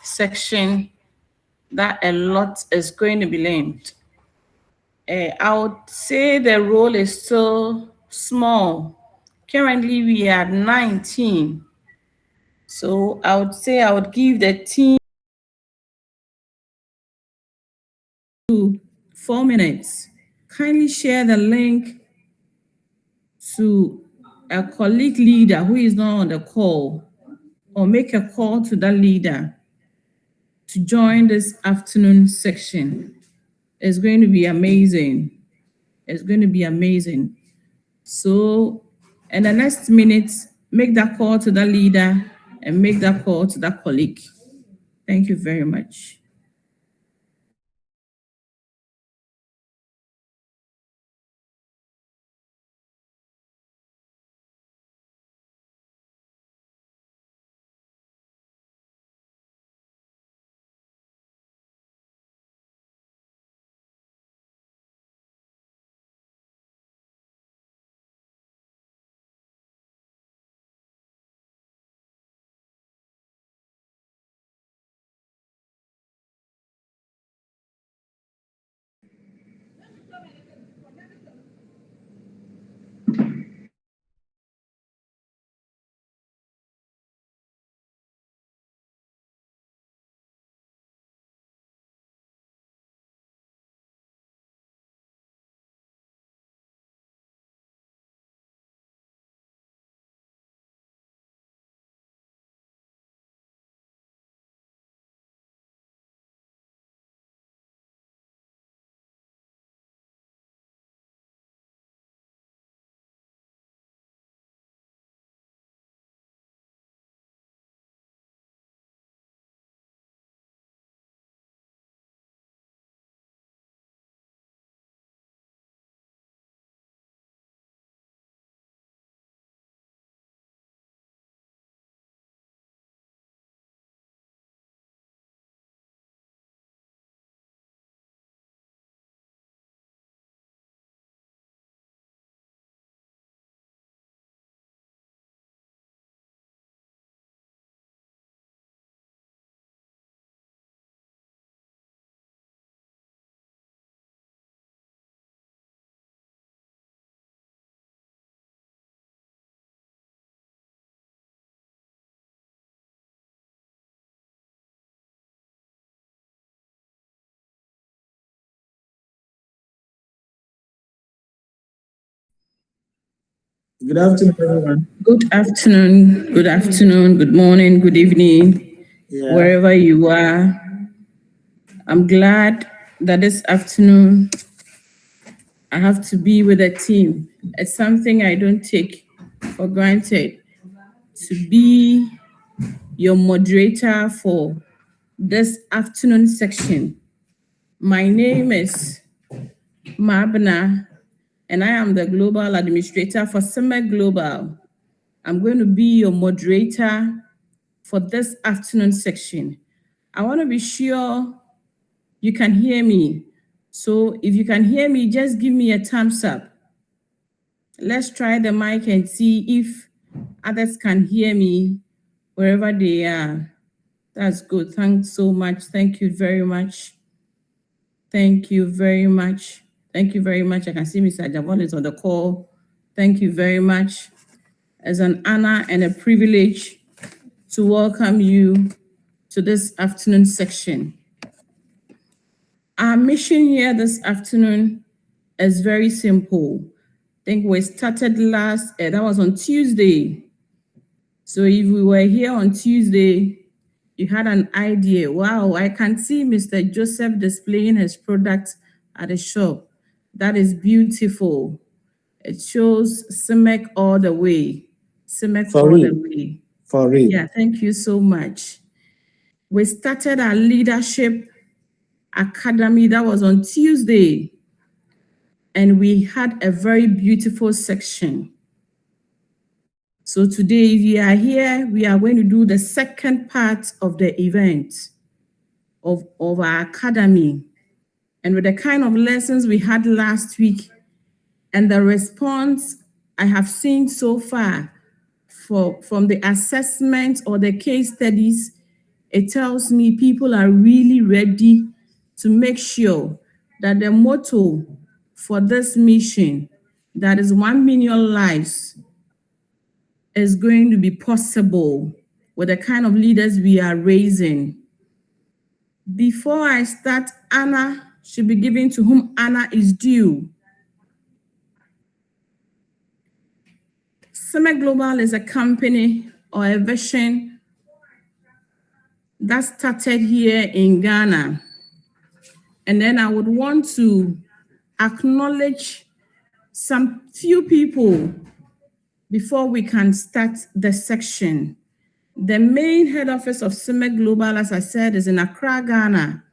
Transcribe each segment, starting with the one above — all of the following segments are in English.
section that a lot is going to be learned. I would say the role is still small. Currently, we are 19. So I would say I would give the team 4 minutes. Kindly share the link to a colleague leader who is not on the call, or make a call to that leader to join this afternoon section. It's going to be amazing. It's going to be amazing. So, in the next minute, make that call to that leader and make that call to that colleague. Thank you very much. Good afternoon, everyone. Good afternoon, good afternoon, good morning, good evening, Yeah, wherever you are. I'm glad that this afternoon I have to be with a team. It's something I don't take for granted to be your moderator for this afternoon section. My name is Mabna, and I am the Global Administrator for Cemech Global. I'm going to be your moderator for this afternoon section. I want to be sure you can hear me. So if you can hear me, just give me a thumbs up. Let's try the mic and see if others can hear me wherever they are. That's good. Thanks so much. Thank you very much. Thank you very much. Thank you very much. I can see Mr. Javon is on the call. Thank you very much. It's an honor and a privilege to welcome you to this afternoon section. Our mission here this afternoon is very simple. I think we started that was on Tuesday. So if we were here on Tuesday, you had an idea. Wow, I can see Mr. Joseph displaying his product at the shop. That is beautiful. It shows Cemech all the way. Cemech for all the real, way. for real. Yeah, thank you so much. We started our leadership academy. That was on Tuesday. And we had a very beautiful section. So today, if you are here, we are going to do the second part of the event of our academy. And with the kind of lessons we had last week and the response I have seen so far from the assessment or the case studies, it tells me people are really ready to make sure that the motto for this mission, that is 1 million lives, is going to be possible with the kind of leaders we are raising. Before I start, honor should be given to whom honor is due. Cemech Global is a company or a vision that started here in Ghana. And then I would want to acknowledge some few people before we can start the section. The main head office of Cemech Global, as I said, is in Accra, Ghana.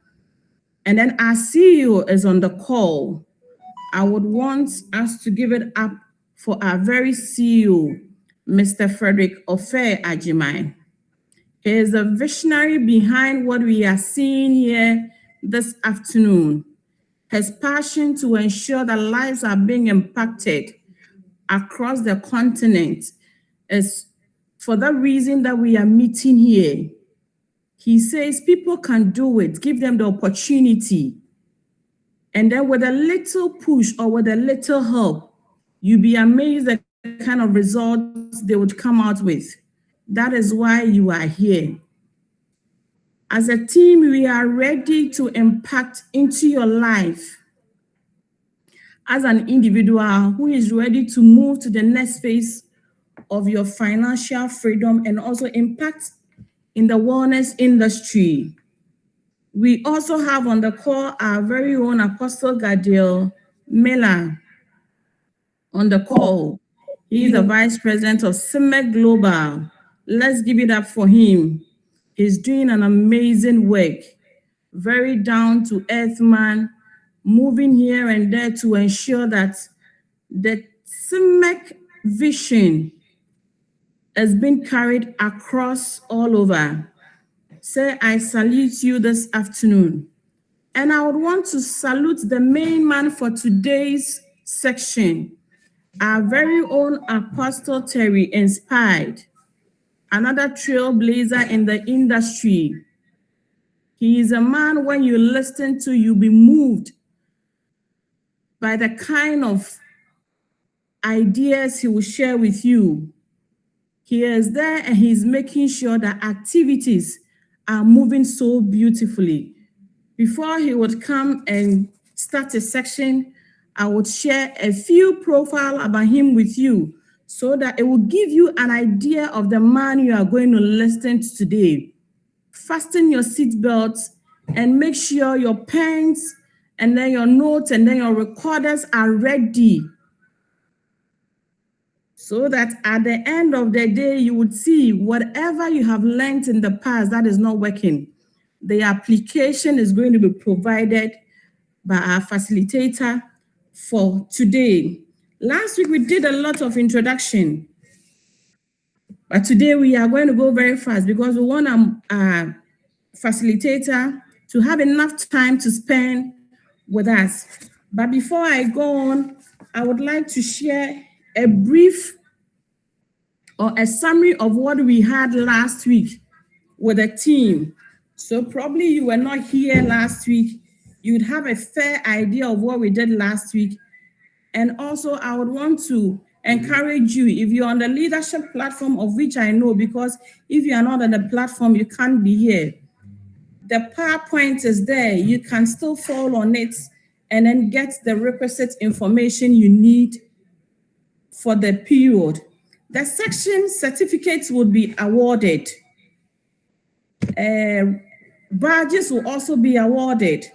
And then our CEO is on the call. I would want us to give it up for our very CEO, Mr. Frederick Ofe Ajimai. He is the visionary behind what we are seeing here this afternoon. His passion to ensure that lives are being impacted across the continent is for that reason that we are meeting here. He says people can do it, give them the opportunity. And then with a little push or with a little help, you'll be amazed the kind of results they would come out with. That is why you are here. As a team, we are ready to impact into your life as an individual who is ready to move to the next phase of your financial freedom and also impact in the wellness industry. We also have on the call our very own Apostle Gadiel Miller on the call. He is the Vice President of Cemech Global. Let's give it up for him. He's doing an amazing work. Very down to earth man, moving here and there to ensure that the Cemech vision has been carried across all over. Say, I salute you this afternoon. And I would want to salute the main man for today's section, our very own Apostle Terry Inspired, another trailblazer in the industry. He is a man when you listen to, you'll be moved by the kind of ideas he will share with you. He is there and he's making sure that activities are moving so beautifully. Before he would come and start a section, I would share a few profile about him with you so that it will give you an idea of the man you are going to listen to today. Fasten your seatbelts and make sure your pens and then your notes and then your recorders are ready so that at the end of the day, you would see whatever you have learned in the past that is not working. The application is going to be provided by our facilitator for today. Last week, we did a lot of introduction, but today we are going to go very fast because we want our facilitator to have enough time to spend with us. But before I go on, I would like to share a brief or a summary of what we had last week with the team. So probably you were not here last week. You'd have a fair idea of what we did last week. And also I would want to encourage you, if you're on the leadership platform, of which I know, because if you are not on the platform, you can't be here. The PowerPoint is there. You can still fall on it and then get the requisite information you need for the period. The section certificates would be awarded. Badges will also be awarded.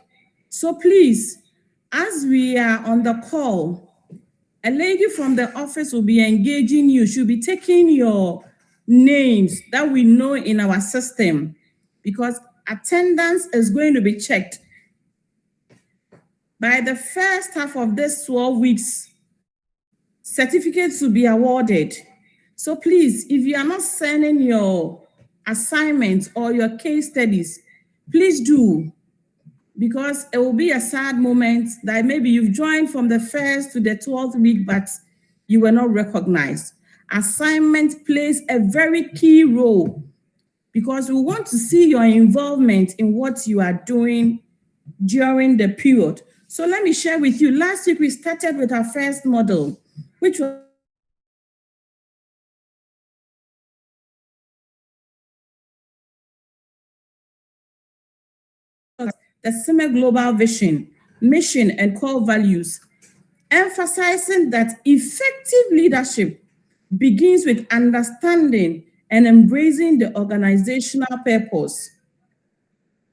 So please, as we are on the call, a lady from the office will be engaging you. She'll be taking your names that we know in our system because attendance is going to be checked. By the first half of this 12 weeks, certificates will be awarded. So please, if you are not sending your assignments or your case studies, please do, because it will be a sad moment that maybe you've joined from the first to the 12th week, but you were not recognized. Assignment plays a very key role because we want to see your involvement in what you are doing during the period. So let me share with you. Last week we started with our first model, which was the Cemech Global Vision, Mission, and Core Values, emphasizing that effective leadership begins with understanding and embracing the organizational purpose.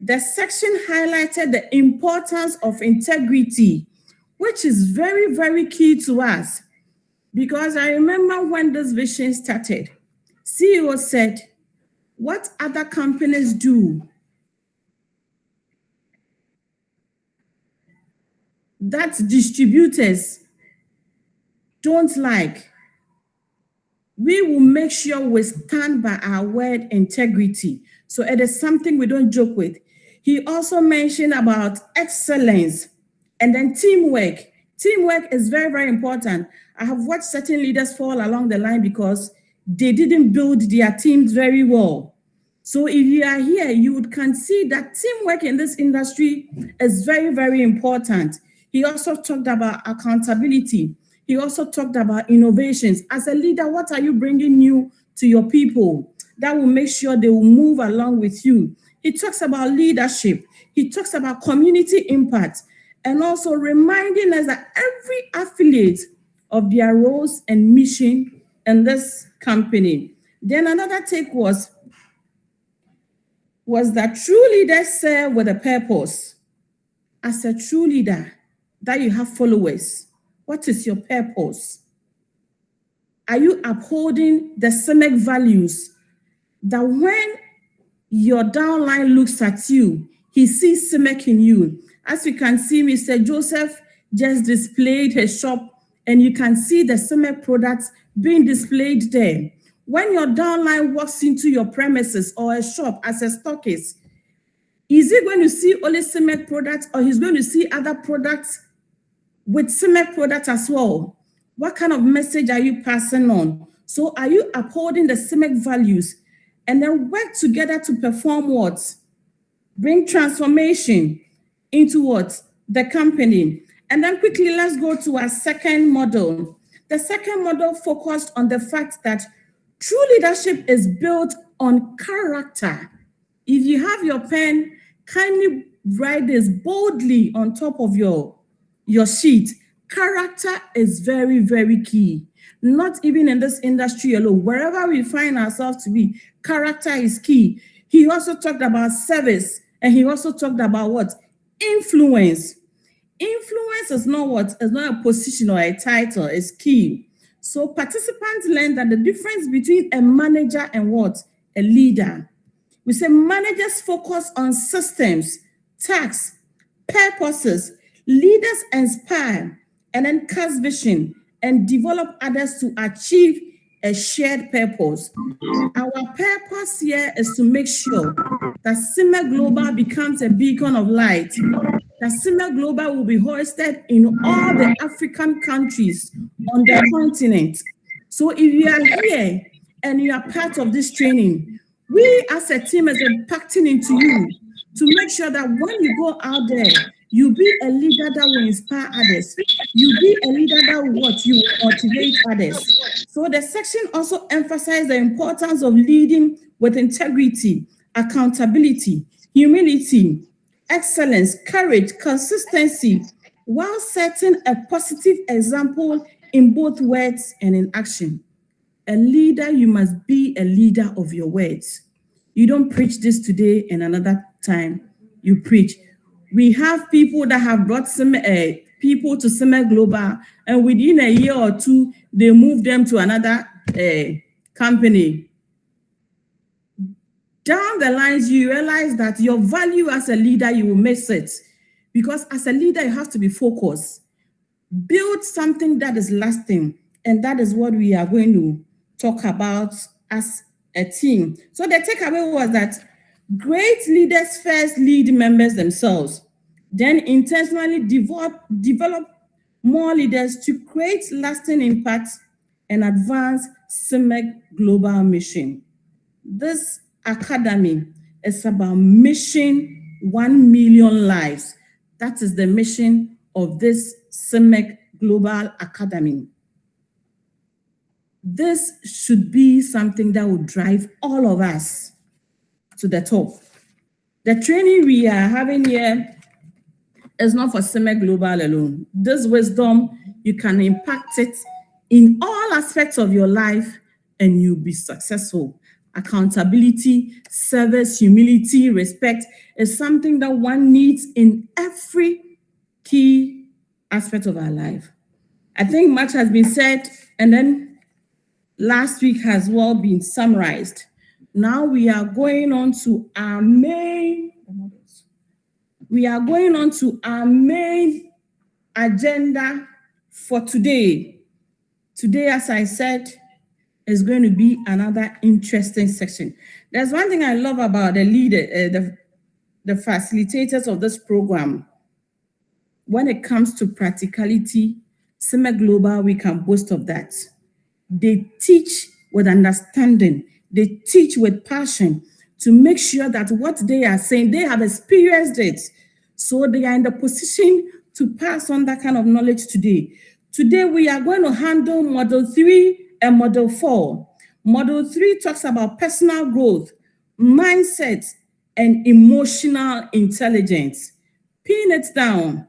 The section highlighted the importance of integrity, which is very, very key to us. Because I remember when this vision started, CEO said, what other companies do that distributors don't like, we will make sure we stand by our word integrity. So it is something we don't joke with. He also mentioned about excellence and then teamwork. Teamwork is very, very important. I have watched certain leaders fall along the line because they didn't build their teams very well. So if you are here, you can see that teamwork in this industry is very, very important. He also talked about accountability. He also talked about innovations. As a leader, what are you bringing new to your people that will make sure they will move along with you? He talks about leadership. He talks about community impact, and also reminding us that every affiliate of their roles and mission in this company. Then another take was that true leaders serve with a purpose. As a true leader, that you have followers. What is your purpose? Are you upholding the Cemech values that when your downline looks at you, he sees Cemech in you? As you can see, Mr. Joseph just displayed his shop, and you can see the Cemech products being displayed there. When your downline walks into your premises or a shop as a stockist, is he going to see only Cemech products, or he's going to see other products with Cemech products as well? What kind of message are you passing on? So are you upholding the Cemech values and then work together to perform what? Bring transformation into what? The company. And then quickly, let's go to our second model. The second model focused on the fact that true leadership is built on character. If you have your pen, kindly write this boldly on top of your sheet. Character is very, very key. Not even in this industry alone, wherever we find ourselves to be, character is key. He also talked about service, and he also talked about what? Influence. Influence is not what? It's not a position or a title, it's key. So participants learn that the difference between a manager and what? A leader. We say managers focus on systems, tasks, purposes. Leaders inspire and then cast vision and develop others to achieve a shared purpose. Our purpose here is to make sure that Cemech Global becomes a beacon of light, that Cemech Global will be hoisted in all the African countries on the continent. So if you are here and you are part of this training, we as a team is impacting into you to make sure that when you go out there, you be a leader that will inspire others. You be a leader that will what? You will motivate others. So the section also emphasized the importance of leading with integrity, accountability, humility, excellence, courage, consistency, while setting a positive example in both words and in action. A leader, you must be a leader of your words. You don't preach this today and another time you preach. We have people that have brought some people to Cemech Global, and within a year or two, they move them to another company. Down the lines, you realize that your value as a leader, you will miss it. Because as a leader, you have to be focused. Build something that is lasting. And that is what we are going to talk about as a team. So the takeaway was that great leaders first lead members themselves, then intentionally develop more leaders to create lasting impact and advance Cemech Global mission. This Academy is about mission 1 million lives. That is the mission of this Cemech Global Academy. This should be something that will drive all of us to the top. The training we are having here is not for Cemech Global alone. This wisdom, you can impact it in all aspects of your life and you'll be successful. Accountability, service, humility, respect is something that one needs in every key aspect of our life. I think much has been said, and then last week has well been summarized. Now we are going on to our main agenda for today. Today, as I said, is going to be another interesting section. There's one thing I love about the leader, the facilitators of this program. When it comes to practicality, Cemech Global, we can boast of that. They teach with understanding. They teach with passion to make sure that what they are saying, they have experienced it. So they are in the position to pass on that kind of knowledge today. Today, we are going to handle Model 3 and Model 4. Model 3 talks about personal growth, mindset, and emotional intelligence. Pin it down.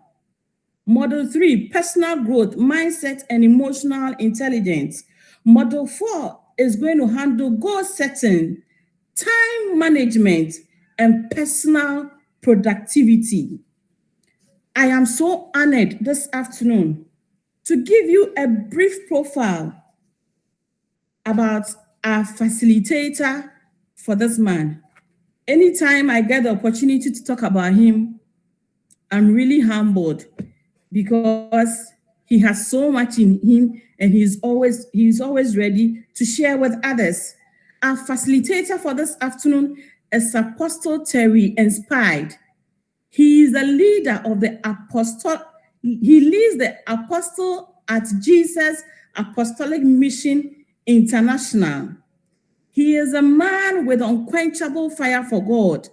Model 3, personal growth, mindset, and emotional intelligence. Model 4 is going to handle goal setting, time management, and personal productivity. I am so honored this afternoon to give you a brief profile about our facilitator for this man. Anytime I get the opportunity to talk about him, I'm really humbled because he has so much in him and he's always ready to share with others. Our facilitator for this afternoon is Apostle Terry Inspired. He is the leader of the apostle. He leads the Apostle at Jesus Apostolic Mission International. He is a man with unquenchable fire for God.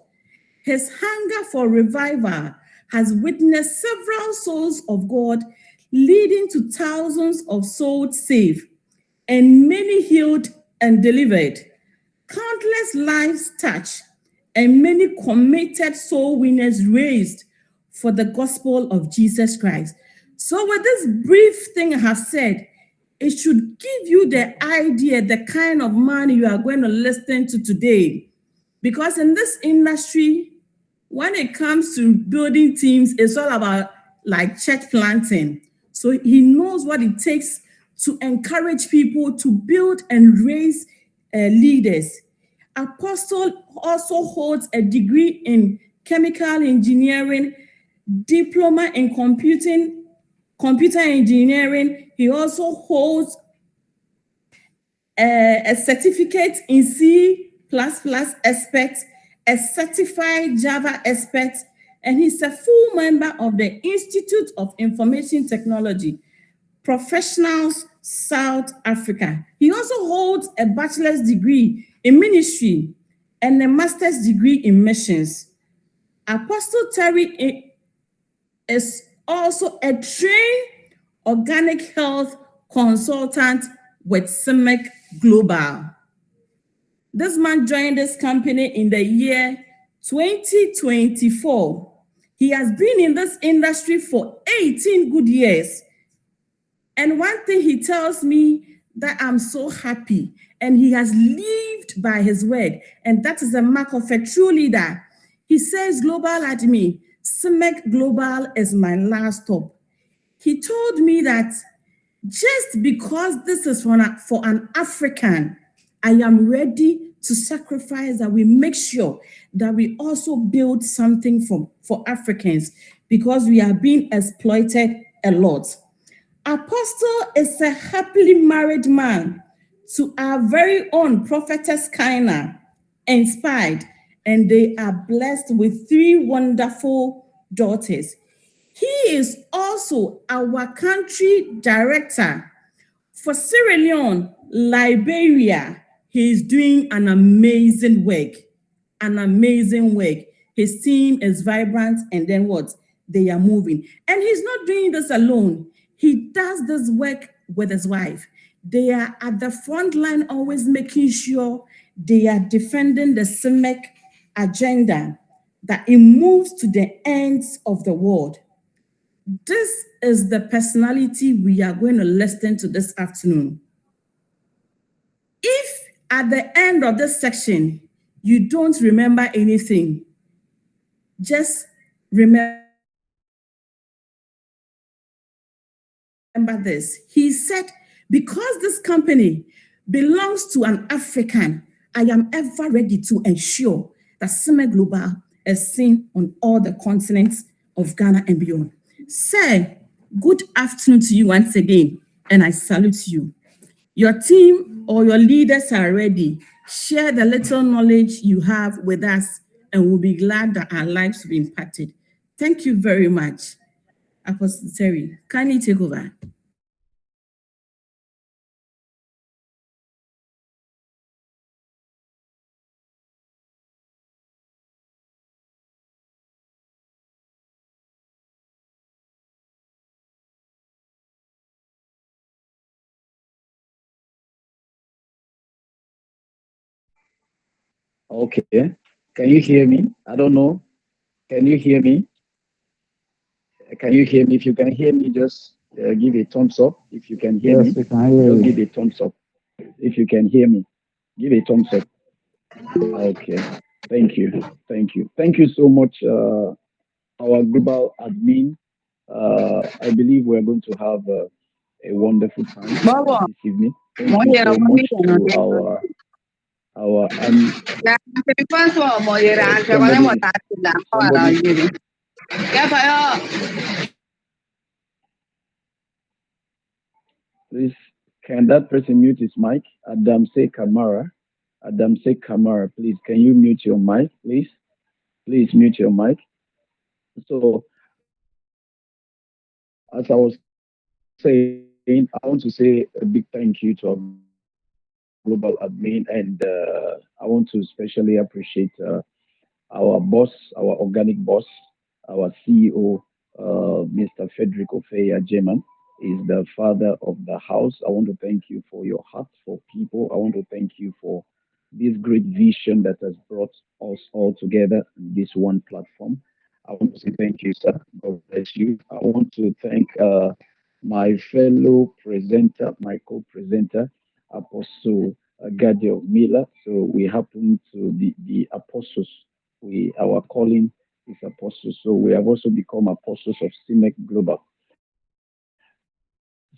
His hunger for revival has witnessed several souls of God, leading to thousands of souls saved and many healed and delivered. Countless lives touched and many committed soul winners raised for the gospel of Jesus Christ. So with this brief thing I have said, it should give you the idea, the kind of man you are going to listen to today. Because in this industry, when it comes to building teams, it's all about like church planting. So he knows what it takes to encourage people to build and raise leaders. Apostle also holds a degree in chemical engineering, diploma in computer engineering. He also holds a certificate in C++ expert, a certified Java expert, and he's a full member of the Institute of Information Technology, Professionals South Africa. He also holds a bachelor's degree in ministry and a master's degree in missions. Apostle Terry is also a trained organic health consultant with Cemech Global. This man joined this company in the year 2024. He has been in this industry for 18 good years. And one thing he tells me that I'm so happy, and he has lived by his word, and that is a mark of a true leader. He says, Global Admin, Cemech Global is my last stop. He told me that just because this is for an African, I am ready to sacrifice that we make sure that we also build something for Africans because we are being exploited a lot. Apostle is a happily married man to our very own prophetess Kaina, Inspired, and they are blessed with 3 wonderful daughters. He is also our country director for Sierra Leone, Liberia. He is doing an amazing work. an amazing work. His team is vibrant, and then what? They are moving. And he's not doing this alone. He does this work with his wife. They are at the front line, always making sure they are defending the Cemech agenda, that it moves to the ends of the world. This is the personality we are going to listen to this afternoon. If at the end of this section you don't remember anything, just remember this. He said, because this company belongs to an African, I am ever ready to ensure that Cement Global is seen on all the continents of Ghana and beyond. Sir, good afternoon to you once again, and I salute you. Your team or your leaders are ready. Share the little knowledge you have with us, and we'll be glad that our lives will be impacted. Thank you very much. Apostle Terry, kindly take over. Okay. Can you hear me? I don't know. Can you hear me? Can you hear me? If you can hear me, just give a thumbs up. If you can hear Yes, me, we can hear just you. give a thumbs up. If you can hear me, give a thumbs up. Okay. Thank you. Thank you. Thank you so much, our global admin. I believe we're going to have a wonderful time Bobo, this evening. mo Thank you yera so mo ni much kono to de. our and Ya te paso mo yera anche wale mo somebody ta da ko ara somebody yiri. Ya pa yo. please, can that person mute his mic? Adamse Kamara. Adamse Kamara, please, can you mute your mic, please? Please mute your mic. So, as I was saying, I want to say a big thank you to our global admin, and I want to especially appreciate our boss, our organic boss, our CEO, Mr. Frederick Ofeya Jeman, is the father of the house. I want to thank you for your heart for people. I want to thank you for this great vision that has brought us all together in this one platform. I want to say thank you, sir. God bless you. I want to thank my fellow presenter, my co-presenter, Apostle Gadio Miller. So we happen to be the apostles. Our calling is apostles. So we have also become apostles of CIMEC Global.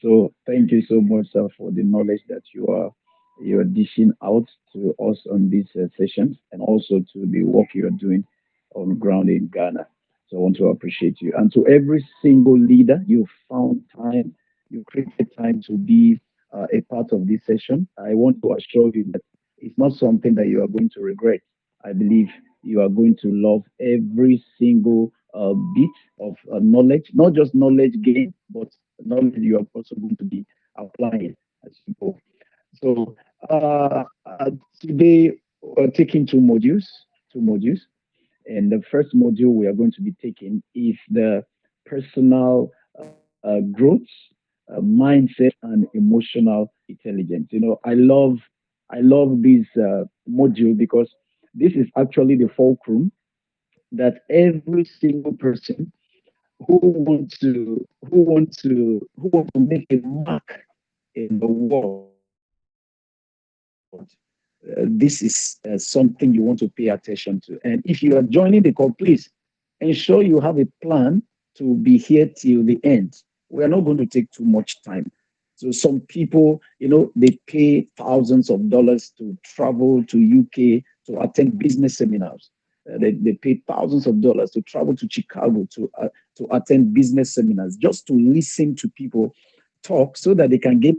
So thank you so much, sir, for the knowledge that you are dishing out to us on these sessions, and also to the work you are doing on ground in Ghana. So I want to appreciate you. And to every single leader, you found time, you created time to be a part of this session. I want to assure you that it's not something that you are going to regret. I believe you are going to love every single bit of knowledge, not just knowledge gain, but knowledge you are also going to be applying as you go. So today we're taking two modules, and the first module we are going to be taking is the personal growth, mindset, and emotional intelligence. I love this module because this is actually the fulcrum that every single person who want to make a mark in the world, this is something you want to pay attention to. And if you are joining the call, please ensure you have a plan to be here till the end. We are not going to take too much time. So some people, they pay thousands of dollars to travel to UK to attend business seminars. They pay thousands of dollars to travel to Chicago to attend business seminars just to listen to people talk so that they can get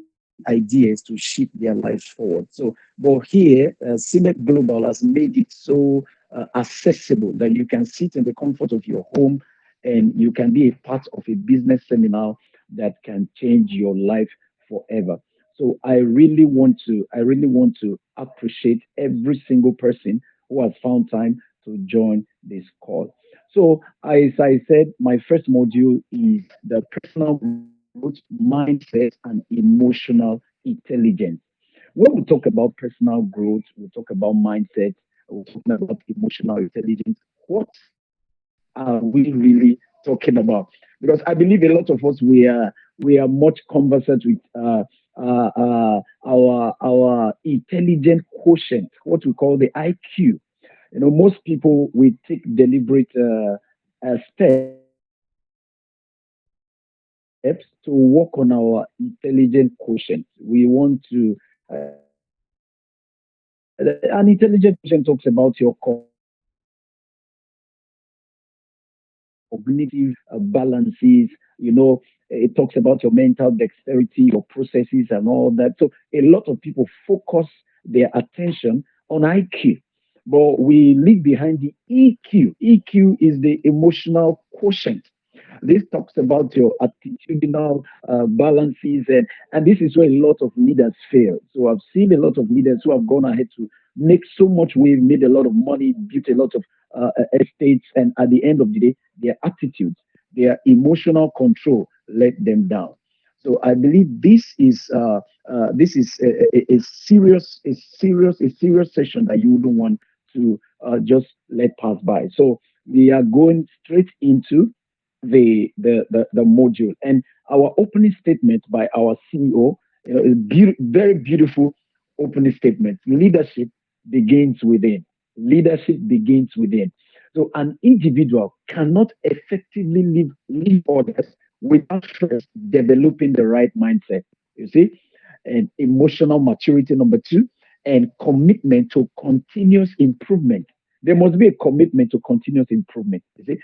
ideas to shift their lives forward. But here, CIMEC Global has made it so accessible that you can sit in the comfort of your home and you can be a part of a business seminar that can change your life forever. So I really want to appreciate every single person who has found time to join this call. So, as I said, my first module is the personal growth, mindset, and emotional intelligence. When we talk about personal growth, we talk about mindset, we're talking about emotional intelligence. What are we really talking about? Because I believe a lot of us we are much conversant with our intelligent quotient, what we call the IQ. Most people we take deliberate steps to work on our intelligent quotient. We want to an intelligent quotient talks about your cognitive balances. It talks about your mental dexterity, your processes, and all that. So a lot of people focus their attention on IQ, but we leave behind the EQ. EQ is the emotional quotient. This talks about your attitudinal balances, and this is where a lot of leaders fail. So I've seen a lot of leaders who have gone ahead to make so much wave, made a lot of money, built a lot of estates, and at the end of the day, their attitudes, their emotional control let them down. So I believe this is a serious session that you wouldn't want to just let pass by. So we are going straight into the module. And our opening statement by our CEO, is very beautiful opening statement. Leadership begins within. Leadership begins within. So an individual cannot effectively lead others without first developing the right mindset. You see, and emotional maturity number two, and commitment to continuous improvement. There must be a commitment to continuous improvement. You see,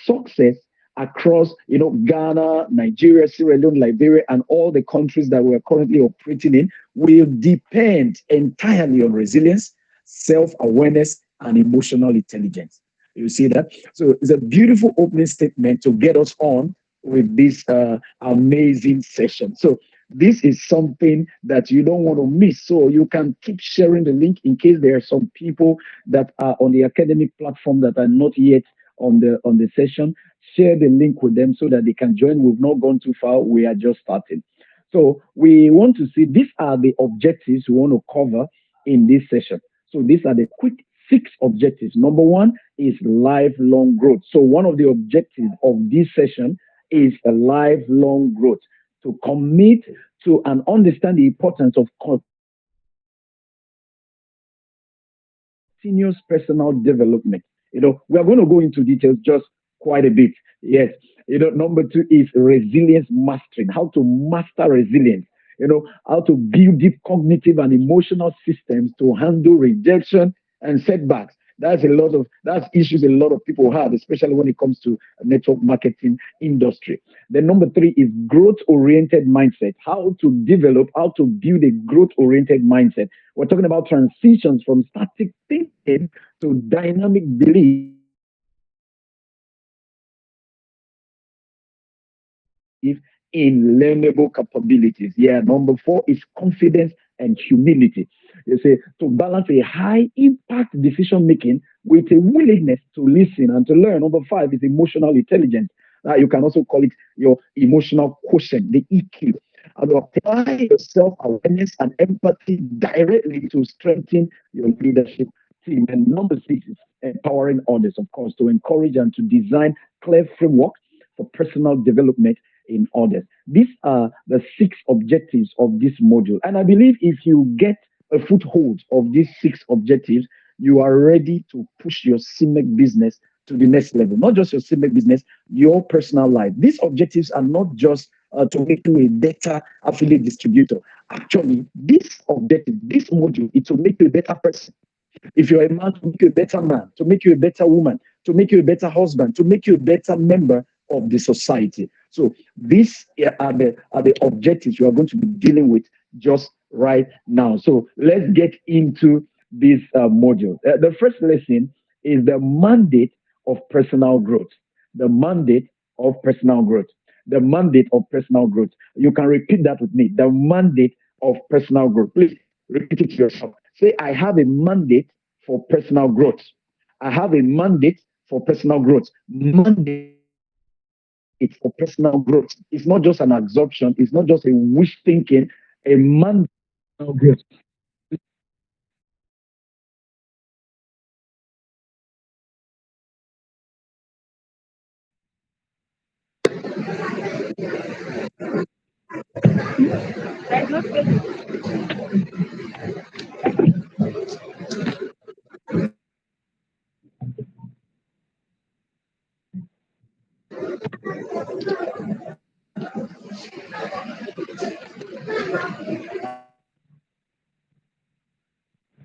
success across Ghana, Nigeria, Sierra Leone, Liberia, and all the countries that we're currently operating in will depend entirely on resilience, self-awareness, and emotional intelligence. You see that? So it's a beautiful opening statement to get us on with this amazing session. So this is something that you don't want to miss. So you can keep sharing the link in case there are some people that are on the academic platform that are not yet on the session. Share the link with them so that they can join. We've not gone too far. We are just starting. So we want to see these are the objectives we want to cover in this session. So these are the quick six objectives. Number one is lifelong growth. So one of the objectives of this session is a lifelong growth, to commit to and understand the importance of continuous personal development. We are going to go into details just quite a bit. Yes. Number two is resilience mastering, how to master resilience. How to build deep cognitive and emotional systems to handle rejection and setbacks. That's issues a lot of people have, especially when it comes to network marketing industry. Then number three is growth oriented mindset, how to develop, how to build a growth oriented mindset. We're talking about transitions from static thinking to dynamic belief in learnable capabilities. Yeah, number four is confidence and humility. You see, to balance a high impact decision making with a willingness to listen and to learn. Number five is emotional intelligence. You can also call it your emotional quotient, the EQ. And to apply your self-awareness and empathy directly to strengthen your leadership team. And number six is empowering others, of course, to encourage and to design clear framework for personal development in others. These are the six objectives of this module. And I believe if you get a foothold of these six objectives, you are ready to push your CMEC business to the next level. Not just your CMEC business, your personal life. These objectives are not just to make you a better affiliate distributor. Actually, this module is to make you a better person. If you're a man, to make you a better man, to make you a better woman, to make you a better husband, to make you a better member of the society. So these are the objectives you are going to be dealing with just right now. So let's get into this module. The first lesson is the mandate of personal growth. The mandate of personal growth. The mandate of personal growth. You can repeat that with me. The mandate of personal growth. Please repeat it to yourself. Say, I have a mandate for personal growth. I have a mandate for personal growth. Mandate for personal growth. It's not just an absorption, it's not just a wish thinking, a mandate for personal growth.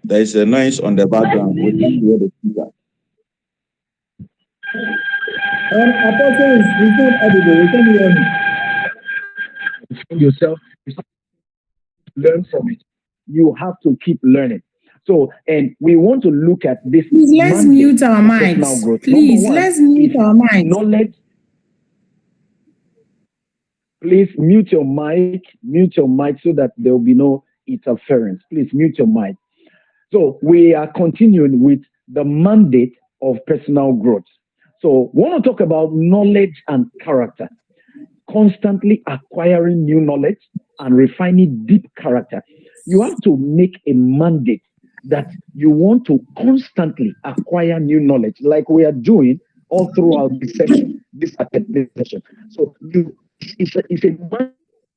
There is a noise on the background. We can hear the speaker. Apostle is not audible. We can hear him. Yourself, learn from it. You have to keep learning. So, and we want to look at this Please, let's mandate mute our for personal mics. growth. Please, Number one let's mute is our mics. knowledge. Please mute your mic so that there will be no interference. Please mute your mic. So we are continuing with the mandate of personal growth. So we want to talk about knowledge and character, constantly acquiring new knowledge and refining deep character. You have to make a mandate that you want to constantly acquire new knowledge, like we are doing all throughout this session, this academic session. So it's a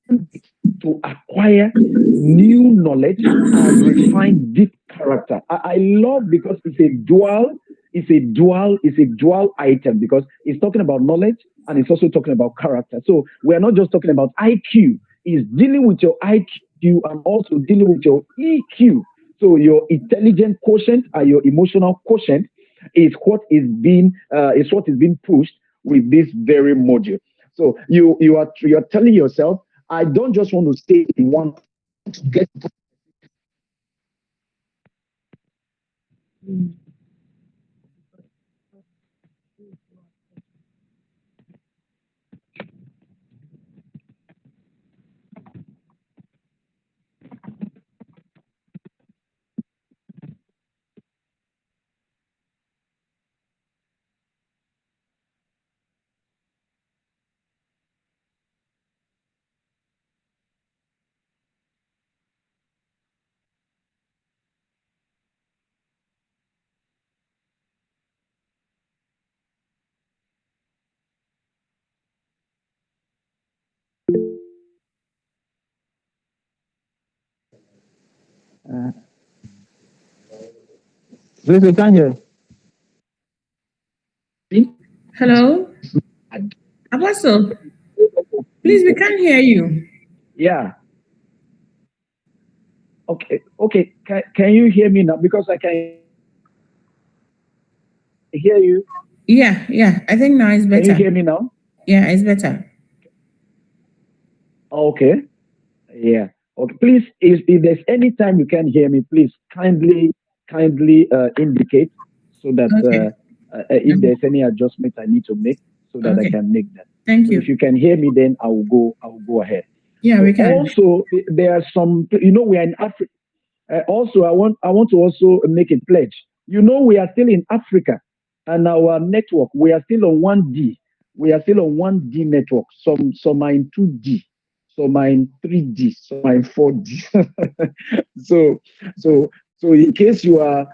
mandate to acquire new knowledge and refine deep character. I love because it's a dual item because it's talking about knowledge and it's also talking about character. So we're not just talking about IQ, it's dealing with your IQ and also dealing with your EQ. So your intelligent quotient and your emotional quotient is what is being pushed with this very module. So you are telling yourself, I don't just want to stay in one to get. Please, we can hear. Hello? Apostle, please, we can't hear you. Yeah. Okay. Can you hear me now? Because I can hear you. Yeah. I think now it's Can better. you hear me now? Yeah, it's better. Okay. Yeah. Okay. Please, if there's any time you can hear me, please kindly indicate so that Okay. if there's any adjustment I need to make, so that I Okay. can make that. Thank So you. if you can hear me, then I will go ahead. Yeah, So we can. also there are some, we are in Africa. Also, I want to also make a pledge. We are still in Africa, and our network, we are still on 1D. We are still on 1D network. Some are in 2D, some are in 3D, some are in 4D. so so so in case you are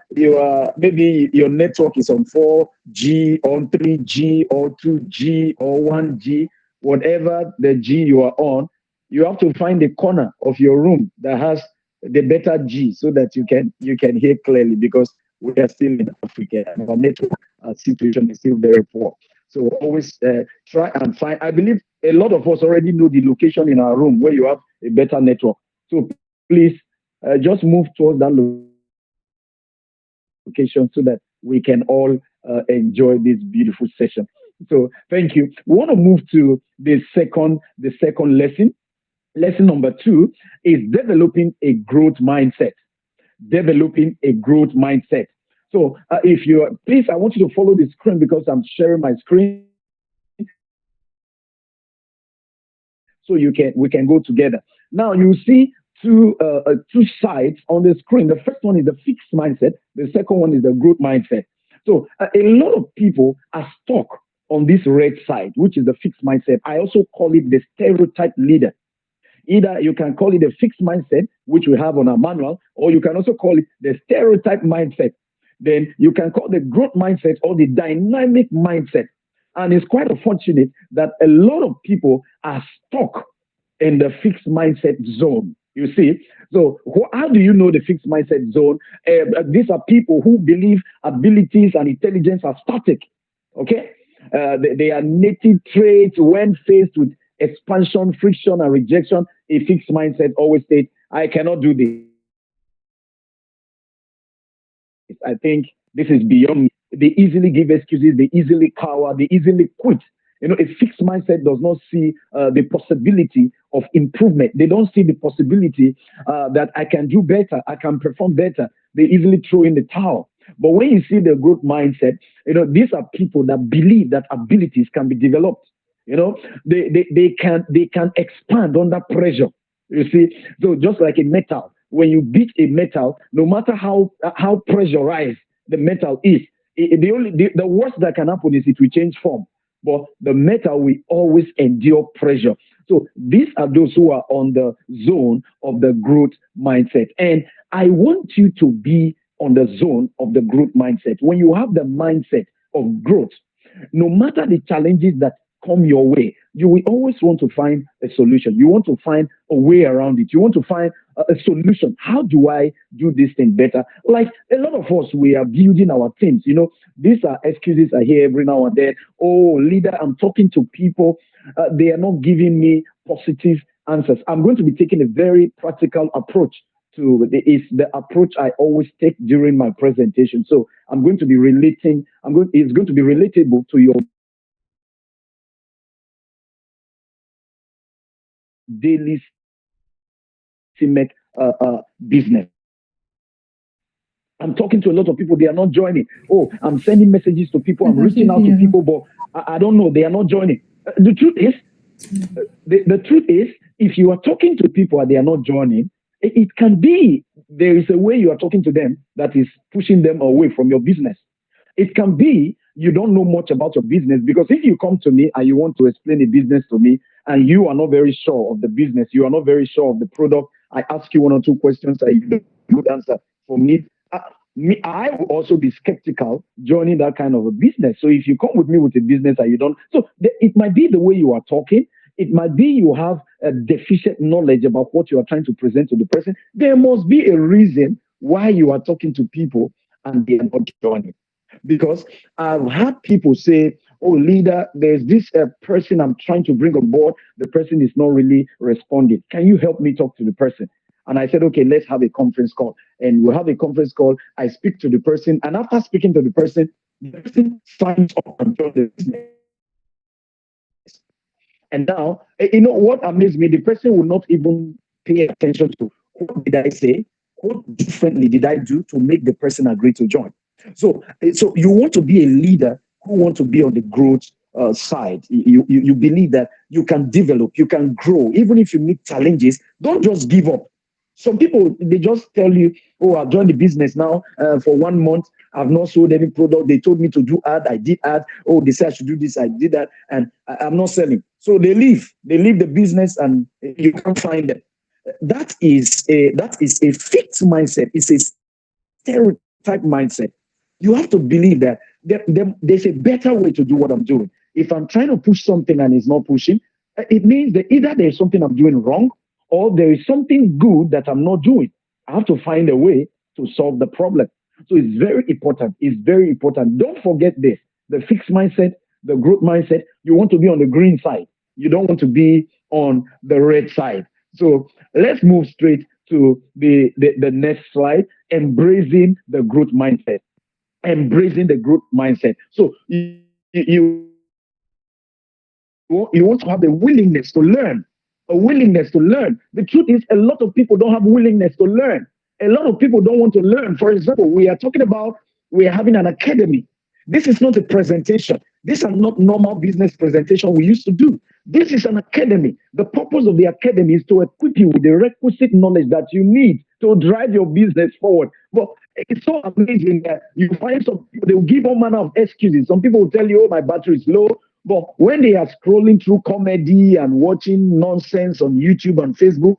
maybe your network is on 4G, on 3G, or 2G, or 1G, whatever the G you are on, you have to find a corner of your room that has the better G so that you can hear clearly because we are still in Africa and our network situation is still very poor. So always try and find. I believe a lot of us already know the location in our room where you have a better network. So please just move towards that location so that we can all enjoy this beautiful session. So thank you. We want to move to the second lesson. Lesson number 2 is developing a growth mindset. Developing a growth mindset. So if you please, I want you to follow the screen because I'm sharing my screen. So we can go together. Now you see 4 different two sides on the screen. The first one is the fixed mindset. The second one is the growth mindset. So a lot of people are stuck on this red side, which is the fixed mindset. I also call it the stereotype leader. Either you can call it a fixed mindset, which we have on our manual, or you can also call it the stereotype mindset. Then you can call the growth mindset or the dynamic mindset. And it's quite unfortunate that a lot of people are stuck in the fixed mindset zone. You see, so how do you know the fixed mindset zone? These are people who believe abilities and intelligence are static. Okay, they are native traits when faced with expansion, friction, and rejection. A fixed mindset always states, "I cannot do this. I think this is beyond me." They easily give excuses. They easily cower. They easily quit. A fixed mindset does not see the possibility of improvement. They don't see the possibility that I can do better, I can perform better. They easily throw in the towel. But when you see the growth mindset, these are people that believe that abilities can be developed. They can expand under pressure. You see, so just like a metal, when you beat a metal, no matter how pressurized the metal is, the worst that can happen is it will change form. But the metal will always endure pressure. So these are those who are on the zone of the growth mindset. And I want you to be on the zone of the growth mindset. When you have the mindset of growth, no matter the challenges that come your way, you will always want to find a solution. You want to find a way around it. You want to find a solution. How do I do this thing better? Like a lot of us, we are building our teams. These are excuses I hear every now and then. Oh, leader, I'm talking to people. They are not giving me positive answers. I'm going to be taking a very practical approach to is the approach I always take during my presentation. So I'm going to be relating. It's going to be relatable to your daily Cemech business. I'm talking to a lot of people, they are not joining. Oh, I'm sending messages to people, I'm reaching out to people, but I don't know, they are not joining. The truth is, if you are talking to people and they are not joining, it can be there is a way you are talking to them that is pushing them away from your business. It can be you don't know much about your business, because if you come to me and you want to explain a business to me and you are not very sure of the business, you are not very sure of the product, I ask you one or two questions and you don't have a good answer for me. I will also be skeptical joining that kind of a business. So if you come with me with a business and you don't, it might be the way you are talking. It might be you have a deficient knowledge about what you are trying to present to the person. There must be a reason why you are talking to people and they are not joining. Because I've had people say, "Oh, leader, there's this person I'm trying to bring on board. The person is not really responding. Can you help me talk to the person?" And I said, "Okay, let's have a conference call." And we'll have a conference call. I speak to the person. And after speaking to the person signs up and joins the business. And now, what amazed me, the person will not even pay attention to what did I say, what differently did I do to make the person agree to join. So you want to be a leader who want to be on the growth side. You believe that you can develop, you can grow, even if you meet challenges. Don't just give up. Some people, they just tell you, "Oh, I've joined the business now for 1 month. I've not sold any product. They told me to do ad. I did ad. Oh, they said I should do this. I did that, and I'm not selling." So they leave. They leave the business, and you can't find them. That is a fixed mindset. It's a stereotype mindset. You have to believe that there's a better way to do what I'm doing. If I'm trying to push something and it's not pushing, it means that either there's something I'm doing wrong, or there is something good that I'm not doing. I have to find a way to solve the problem. So it's very important. It's very important. Don't forget this: the fixed mindset, the growth mindset. You want to be on the green side. You don't want to be on the red side. So let's move straight to the next slide: embracing the growth mindset. Embracing the growth mindset. So you want to have the willingness to learn, a willingness to learn. The truth is, a lot of people don't have willingness to learn. A lot of people don't want to learn. For example, we are having an academy. This is not a presentation. This is not a lecture. These are not normal business presentation we used to do. This is an academy. The purpose of the academy is to equip you with the requisite knowledge that you need to drive your business forward. But it's so amazing that you find some people, they will give all manner of excuses. Some people will tell you, oh, my battery is low. But when they are scrolling through comedy and watching nonsense on YouTube and Facebook,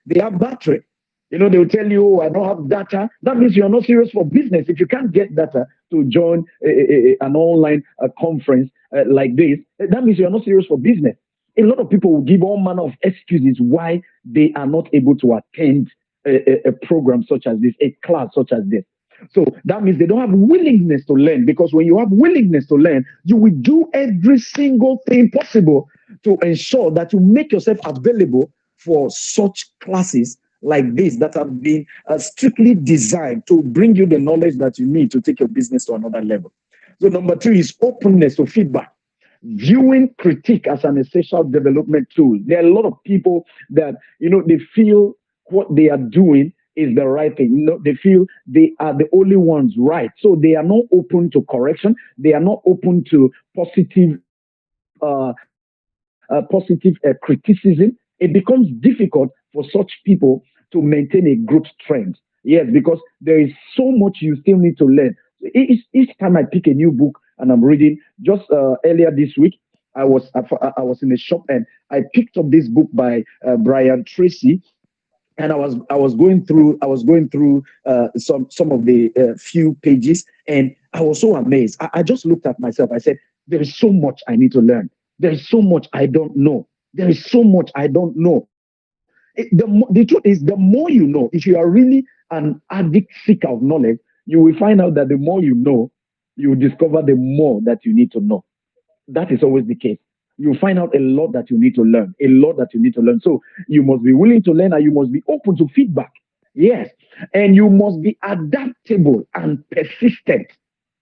they have battery. They will tell you, oh, I don't have data. That means you're not serious for business. If you can't get data to join an online conference like this, that means you're not serious for business. A lot of people will give all manner of excuses why they are not able to attend a program such as this, a class such as this. So that means they don't have willingness to learn, because when you have willingness to learn, you will do every single thing possible to ensure that you make yourself available for such classes like this that have been strictly designed to bring you the knowledge that you need to take your business to another level. So number two is openness to feedback. Viewing critique as an essential development tool. There are a lot of people that, they feel what they are doing is the right thing. They feel they are the only ones right. So they are not open to correction. They are not open to positive criticism. It becomes difficult for such people to maintain a growth trend. Yes, because there is so much you still need to learn. Each time I pick a new book and I'm reading, just earlier this week, I was in a shop and I picked up this book by Brian Tracy, and I was going through some of the few pages, and I was so amazed. I just looked at myself. I said, "There is so much I need to learn. There is so much I don't know. There is so much I don't know." The truth is, the more you know, if you are really an addict seeker of knowledge, you will find out that the more you know, you will discover the more that you need to know. That is always the case. You find out a lot that you need to learn, a lot that you need to learn. So you must be willing to learn, and you must be open to feedback. Yes. And you must be adaptable and persistent.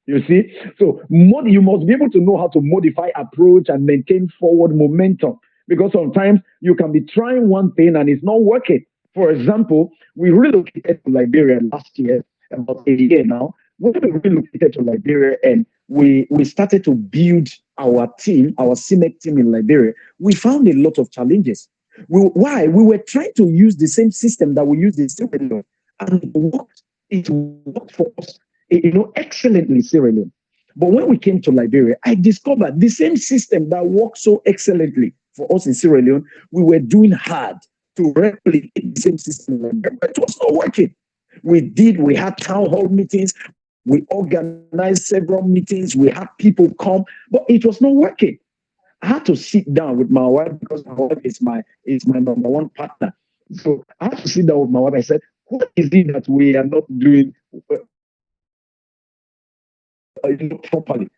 You see? So you must be able to know how to modify approach and maintain forward momentum. Because sometimes you can be trying one thing and it's not working. For example, we relocated to Liberia last year, about a year now. When we relocated to Liberia and we started to build our team, our Cemech team in Liberia, we found a lot of challenges. Why? We were trying to use the same system that we use in Sierra Leone, and it worked for us, excellently, Sierra Leone. But when we came to Liberia, I discovered the same system that worked so excellently for us in Sierra Leone, we were doing hard to replicate the same system in Liberia, but it was not working. We had town hall meetings, we organized several meetings, we had people come, but it was not working. I had to sit down with my wife, because my wife is my number one partner. So I had to sit down with my wife. I said, what is it that we are not doing properly?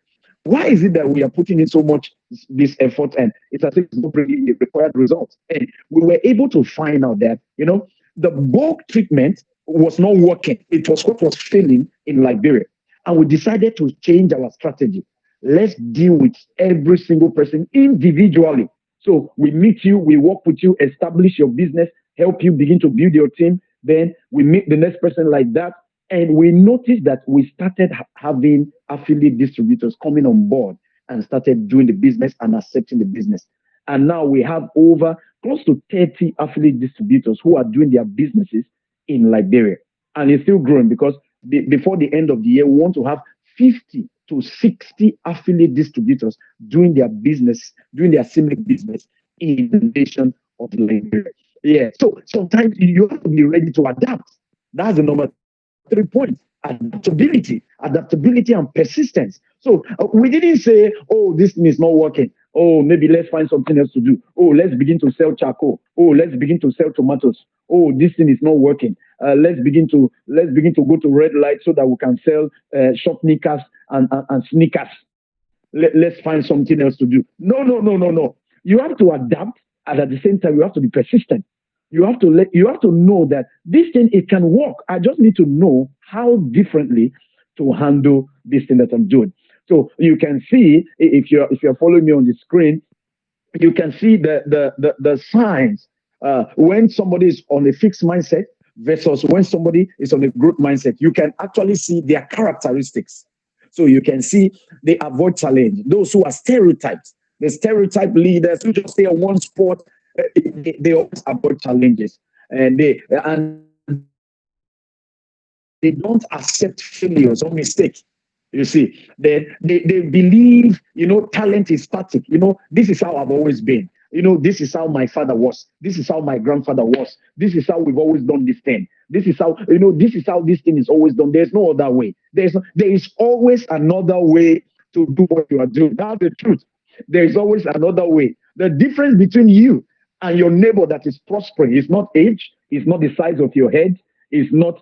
Why is it that we are putting in so much this effort, and it's as if it's not bringing the required results? And we were able to find out that the bulk treatment was not working. It was what was failing in Liberia, and we decided to change our strategy. Let's deal with every single person individually. So we meet you, we work with you, establish your business, help you begin to build your team. Then we meet the next person like that. And we noticed that we started having affiliate distributors coming on board and started doing the business and accepting the business. And now we have over close to 30 affiliate distributors who are doing their businesses in Liberia. And it's still growing, because before the end of the year, we want to have 50 to 60 affiliate distributors doing their business, doing their Cemech business in the nation of Liberia. Yeah. So sometimes you have to be ready to adapt. That's the number 3 points: adaptability and persistence. So we didn't say, oh, this thing is not working. Oh, maybe let's find something else to do. Oh, let's begin to sell charcoal. Oh, let's begin to sell tomatoes. Oh, this thing is not working. Let's begin to go to red light so that we can sell shop knickers and sneakers. Let's find something else to do. No, no, no, no, no. You have to adapt, and at the same time, you have to be persistent. You have to know that this thing, it can work. I just need to know how differently to handle this thing that I'm doing. So you can see, if you're following me on the screen, you can see the signs when somebody is on a fixed mindset versus when somebody is on a growth mindset. You can actually see their characteristics. So you can see they avoid challenge. Those who are stereotyped, the stereotype leaders who just stay on one spot, they always avoid challenges, and they don't accept failures or mistake. You see, they believe, talent is static. This is how I've always been. This is how my father was. This is how my grandfather was. This is how we've always done this thing. This is how this thing is always done. There's no other way. There is always another way to do what you are doing. That's the truth. There is always another way. The difference between you and your neighbor that is prospering is not age, is not the size of your head, is not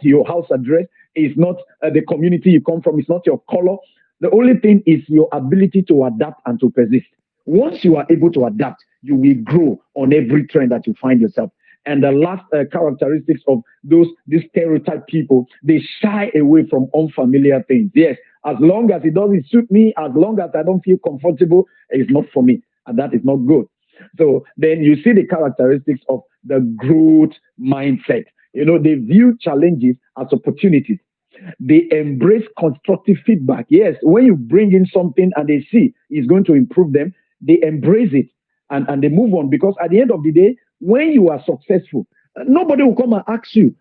your house address, is not the community you come from, it's not your color. The only thing is your ability to adapt and to persist. Once you are able to adapt, you will grow on every trend that you find yourself. And the last characteristics of these stereotype people, they shy away from unfamiliar things. Yes, as long as it doesn't suit me, as long as I don't feel comfortable, it's not for me, and that is not good. So then you see the characteristics of the growth mindset. They view challenges as opportunities. They embrace constructive feedback. Yes, when you bring in something and they see it's going to improve them, they embrace it, and they move on, because at the end of the day, when you are successful, nobody will come and ask you,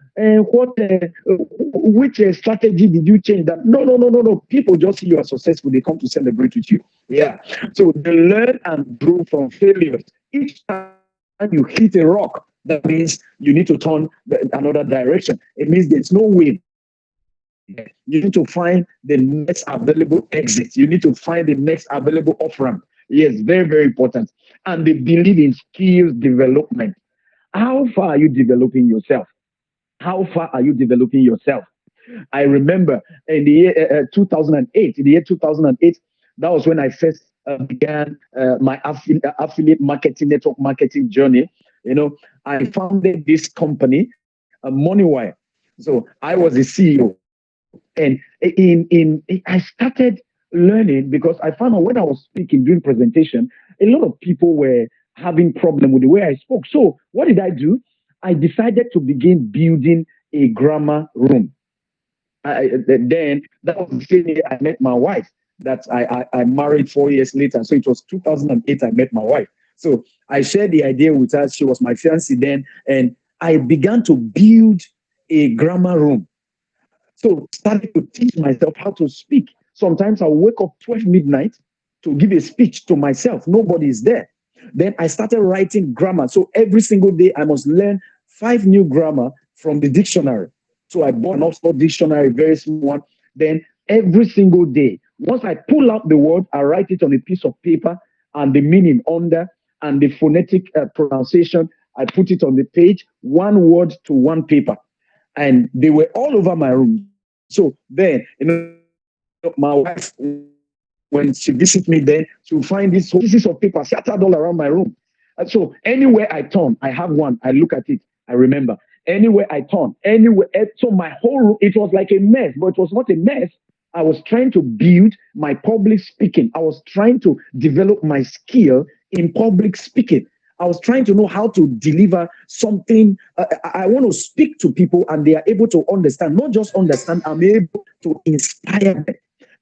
which strategy did you change that? No, no, no, no, no. People just see you are successful. They come to celebrate with you. Yeah. So they learn and grow from failures. Each time you hit a rock, that means you need to turn another direction. It means there's no way there. You need to find the next available exit. You need to find the next available off ramp. Yes, very, very important. And they believe in skills development. How far are you developing yourself? How far are you developing yourself? I remember in the year 2008, in the year 2008, that was when I first began my affiliate marketing, network marketing journey. I founded this company, Moneywire. So I was the CEO, and I started learning, because I found out when I was speaking, doing presentation, a lot of people were having problem with the way I spoke. So what did I do? I decided to begin building a grammar room. Then that was the same year I met my wife that I married 4 years later. So it was 2008 I met my wife. So I shared the idea with her. She was my fiancée then, and I began to build a grammar room. So started to teach myself how to speak. Sometimes I'll wake up 12 midnight to give a speech to myself. Nobody is there. Then I started writing grammar. So every single day I must learn 5 new grammar from the dictionary. So I bought an Oxford dictionary, very small one. Then every single day, once I pull out the word, I write it on a piece of paper and the meaning under and the phonetic pronunciation. I put it on the page, one word to one paper, and they were all over my room. So then, my wife, when she visits me, then she'll find this whole pieces of paper scattered all around my room. And so anywhere I turn, I have one. I look at it. I remember. Anywhere I turn, so my whole room, it was like a mess, but it was not a mess. I was trying to build my public speaking. I was trying to develop my skill in public speaking. I was trying to know how to deliver something. I want to speak to people and they are able to understand, not just understand, I'm able to inspire them.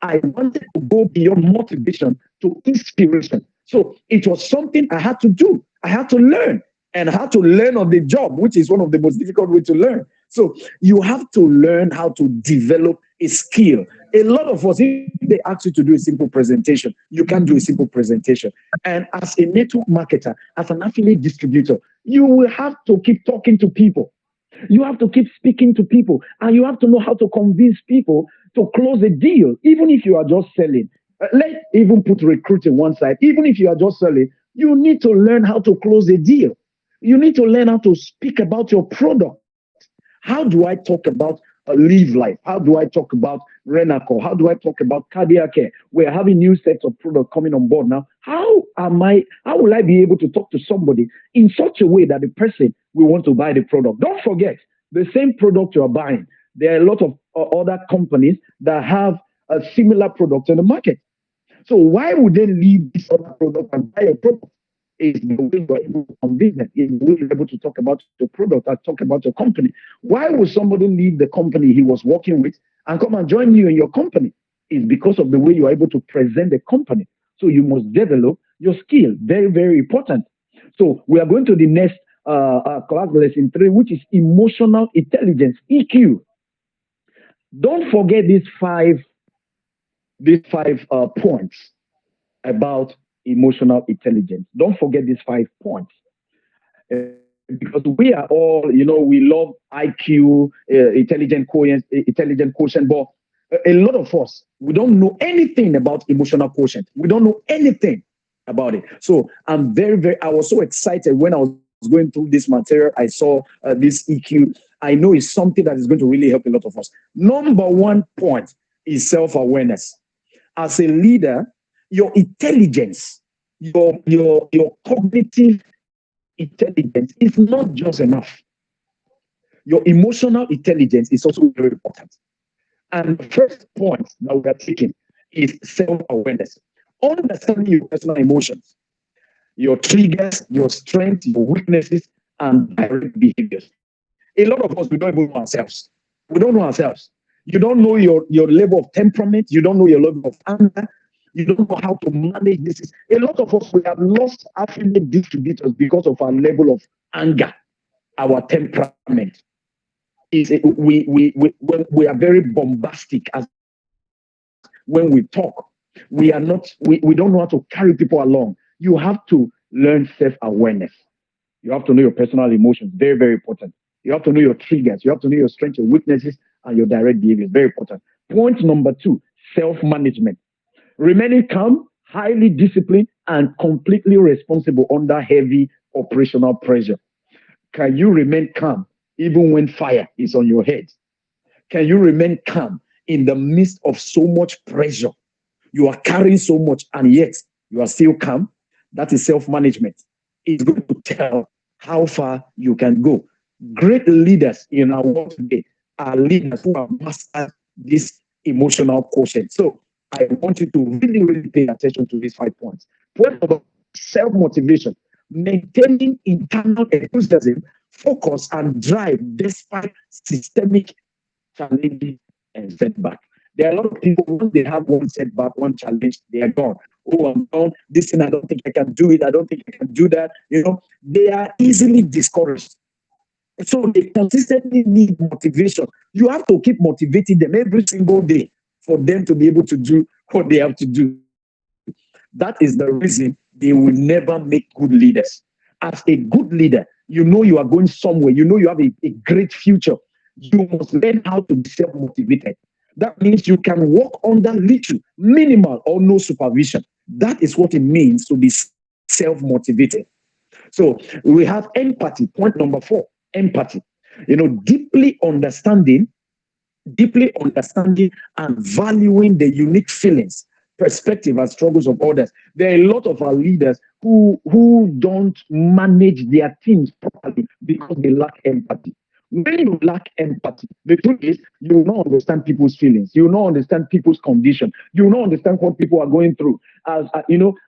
I wanted to go beyond motivation to inspiration. So it was something I had to do. I had to learn, and I had to learn on the job, which is one of the most difficult ways to learn. So you have to learn how to develop a skill. A lot of us, if they ask you to do a simple presentation, you can't do a simple presentation. And as a network marketer, as an affiliate distributor, you will have to keep talking to people. You have to keep speaking to people, and you have to know how to convince people to close a deal, even if you are just selling. Let's even put recruiting one side. Even if you are just selling, you need to learn how to close a deal. You need to learn how to speak about your product. How do I talk about live life? How do I talk about Renaco? How do I talk about cardiac care? We're having new sets of products coming on board now. How will I be able to talk to somebody in such a way that the person will want to buy the product? Don't forget, the same product you are buying, there are a lot of other companies that have a similar product in the market. So why would they leave this other product and buy a product? Is the way you're able to convince them, is the way you're able to talk about your product and talk about your company. Why would somebody leave the company he was working with and come and join you in your company? is because of the way you are able to present the company. So you must develop your skill. Very, very important. So we are going to the next class, lesson three, which is emotional intelligence, EQ. Don't forget these five points about emotional intelligence. Don't forget these 5 points. Because we are all, we love IQ, intelligent quotient, but a lot of us, we don't know anything about emotional quotient. We don't know anything about it. So I was so excited when I was going through this material. I saw this EQ. I know it's something that is going to really help a lot of us. Number one point is self awareness. As a leader, your intelligence, your cognitive intelligence is not just enough. Your emotional intelligence is also very important. And the first point that we are taking is self-awareness. Understanding your personal emotions, your triggers, your strengths, your weaknesses, and direct behaviors. A lot of us, we don't even know ourselves. We don't know ourselves. You don't know your level of temperament. You don't know your level of anger. You don't know how to manage this. A lot of us, we have lost affiliate distributors because of our level of anger, our temperament. We are very bombastic as when we talk. We don't know how to carry people along. You have to learn self-awareness. You have to know your personal emotions. Very, very important. You have to know your triggers. You have to know your strengths, your weaknesses, and your direct behaviors. Very important. Point number two, self-management. Remaining calm, highly disciplined, and completely responsible under heavy operational pressure. Can you remain calm even when fire is on your head? Can you remain calm in the midst of so much pressure? You are carrying so much and yet you are still calm. That is self management. It's going to tell how far you can go. Great leaders in our world today are leaders who have mastered this emotional quotient. So I want you to really, really pay attention to these 5 points. Point number self motivation, maintaining internal enthusiasm, focus, and drive despite systemic challenges and setback. There are a lot of people, once they have one setback, one challenge, they are gone. Oh, I'm gone. This thing, I don't think I can do it. I don't think I can do that. They are easily discouraged. So they consistently need motivation. You have to keep motivating them every single day for them to be able to do what they have to do. That is the reason they will never make good leaders. As a good leader, you know you are going somewhere, you know you have a great future. You must learn how to be self motivated. That means you can work under little, minimal, or no supervision. That is what it means to be self motivated. So we have empathy. Point number four, empathy. Deeply understanding and valuing the unique feelings, perspective, and struggles of others. There are a lot of our leaders who don't manage their teams properly because they lack empathy. When you lack empathy, the truth is you will not understand people's feelings. You will not understand people's condition. You will not understand what people are going through. As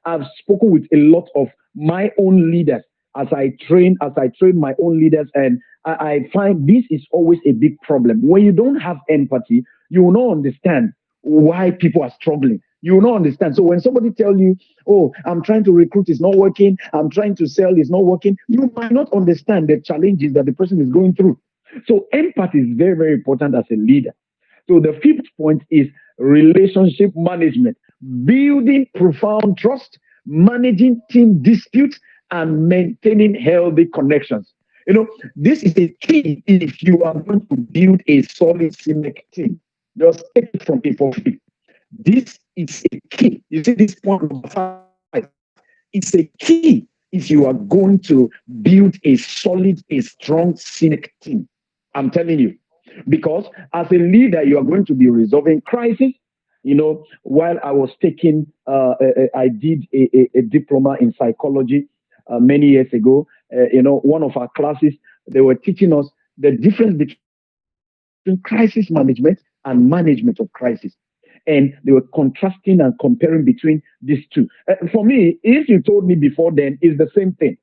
I've spoken with a lot of my own leaders as I train my own leaders, and I find this is always a big problem. When you don't have empathy, you will not understand why people are struggling. You will not understand. So when somebody tells you, "Oh, I'm trying to recruit, it's not working. I'm trying to sell, it's not working," you might not understand the challenges that the person is going through. So empathy is very, very important as a leader. So the fifth point is relationship management, building profound trust, managing team disputes, and maintaining healthy connections. This is a key if you are going to build a solid Cemech team. Just take it from me for free. This is a key. You see this point number 5. It's a key if you are going to build a solid, a strong Cemech team. I'm telling you. Because as a leader, you are going to be resolving crisis. While I was taking, I did a diploma in psychology many years ago. One of our classes, they were teaching us the difference between crisis management and management of crisis. And they were contrasting and comparing between these two. For me, if you told me before then, it's the same thing.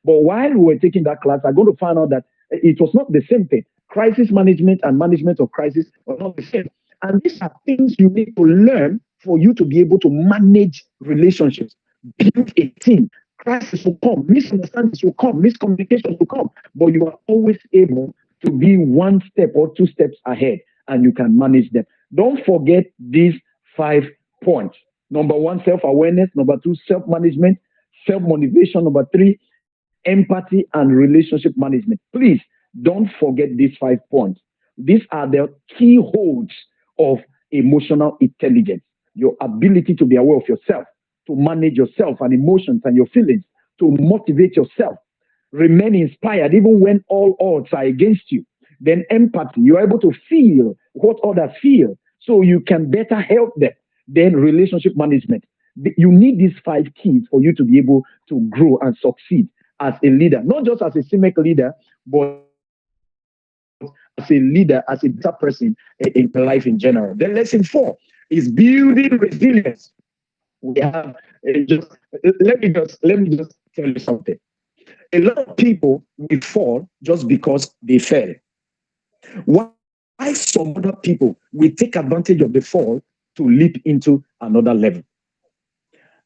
But while we were taking that class, I'm going to find out that it was not the same thing. Crisis management and management of crisis are not the same. And these are things you need to learn for you to be able to manage relationships, build a team. Crisis will come, misunderstandings will come, miscommunications will come, but you are always able to be one step or two steps ahead and you can manage them. Don't forget these 5 points. Number one, self awareness. Number two, self management, self motivation. Number three, empathy and relationship management. Please don't forget these 5 points. These are the keyholes of emotional intelligence, your ability to be aware of yourself, to manage yourself and emotions and your feelings, to motivate yourself, remain inspired even when all odds are against you. Then empathy, you're able to feel what others feel so you can better help them. Then relationship management. You need these 5 keys for you to be able to grow and succeed as a leader, not just as a CIMEC leader, but as a leader, as a better person in life in general. Then lesson 4 is building resilience. We have just let me just tell you something. A lot of people will fall just because they fell. Why some other people will take advantage of the fall to leap into another level.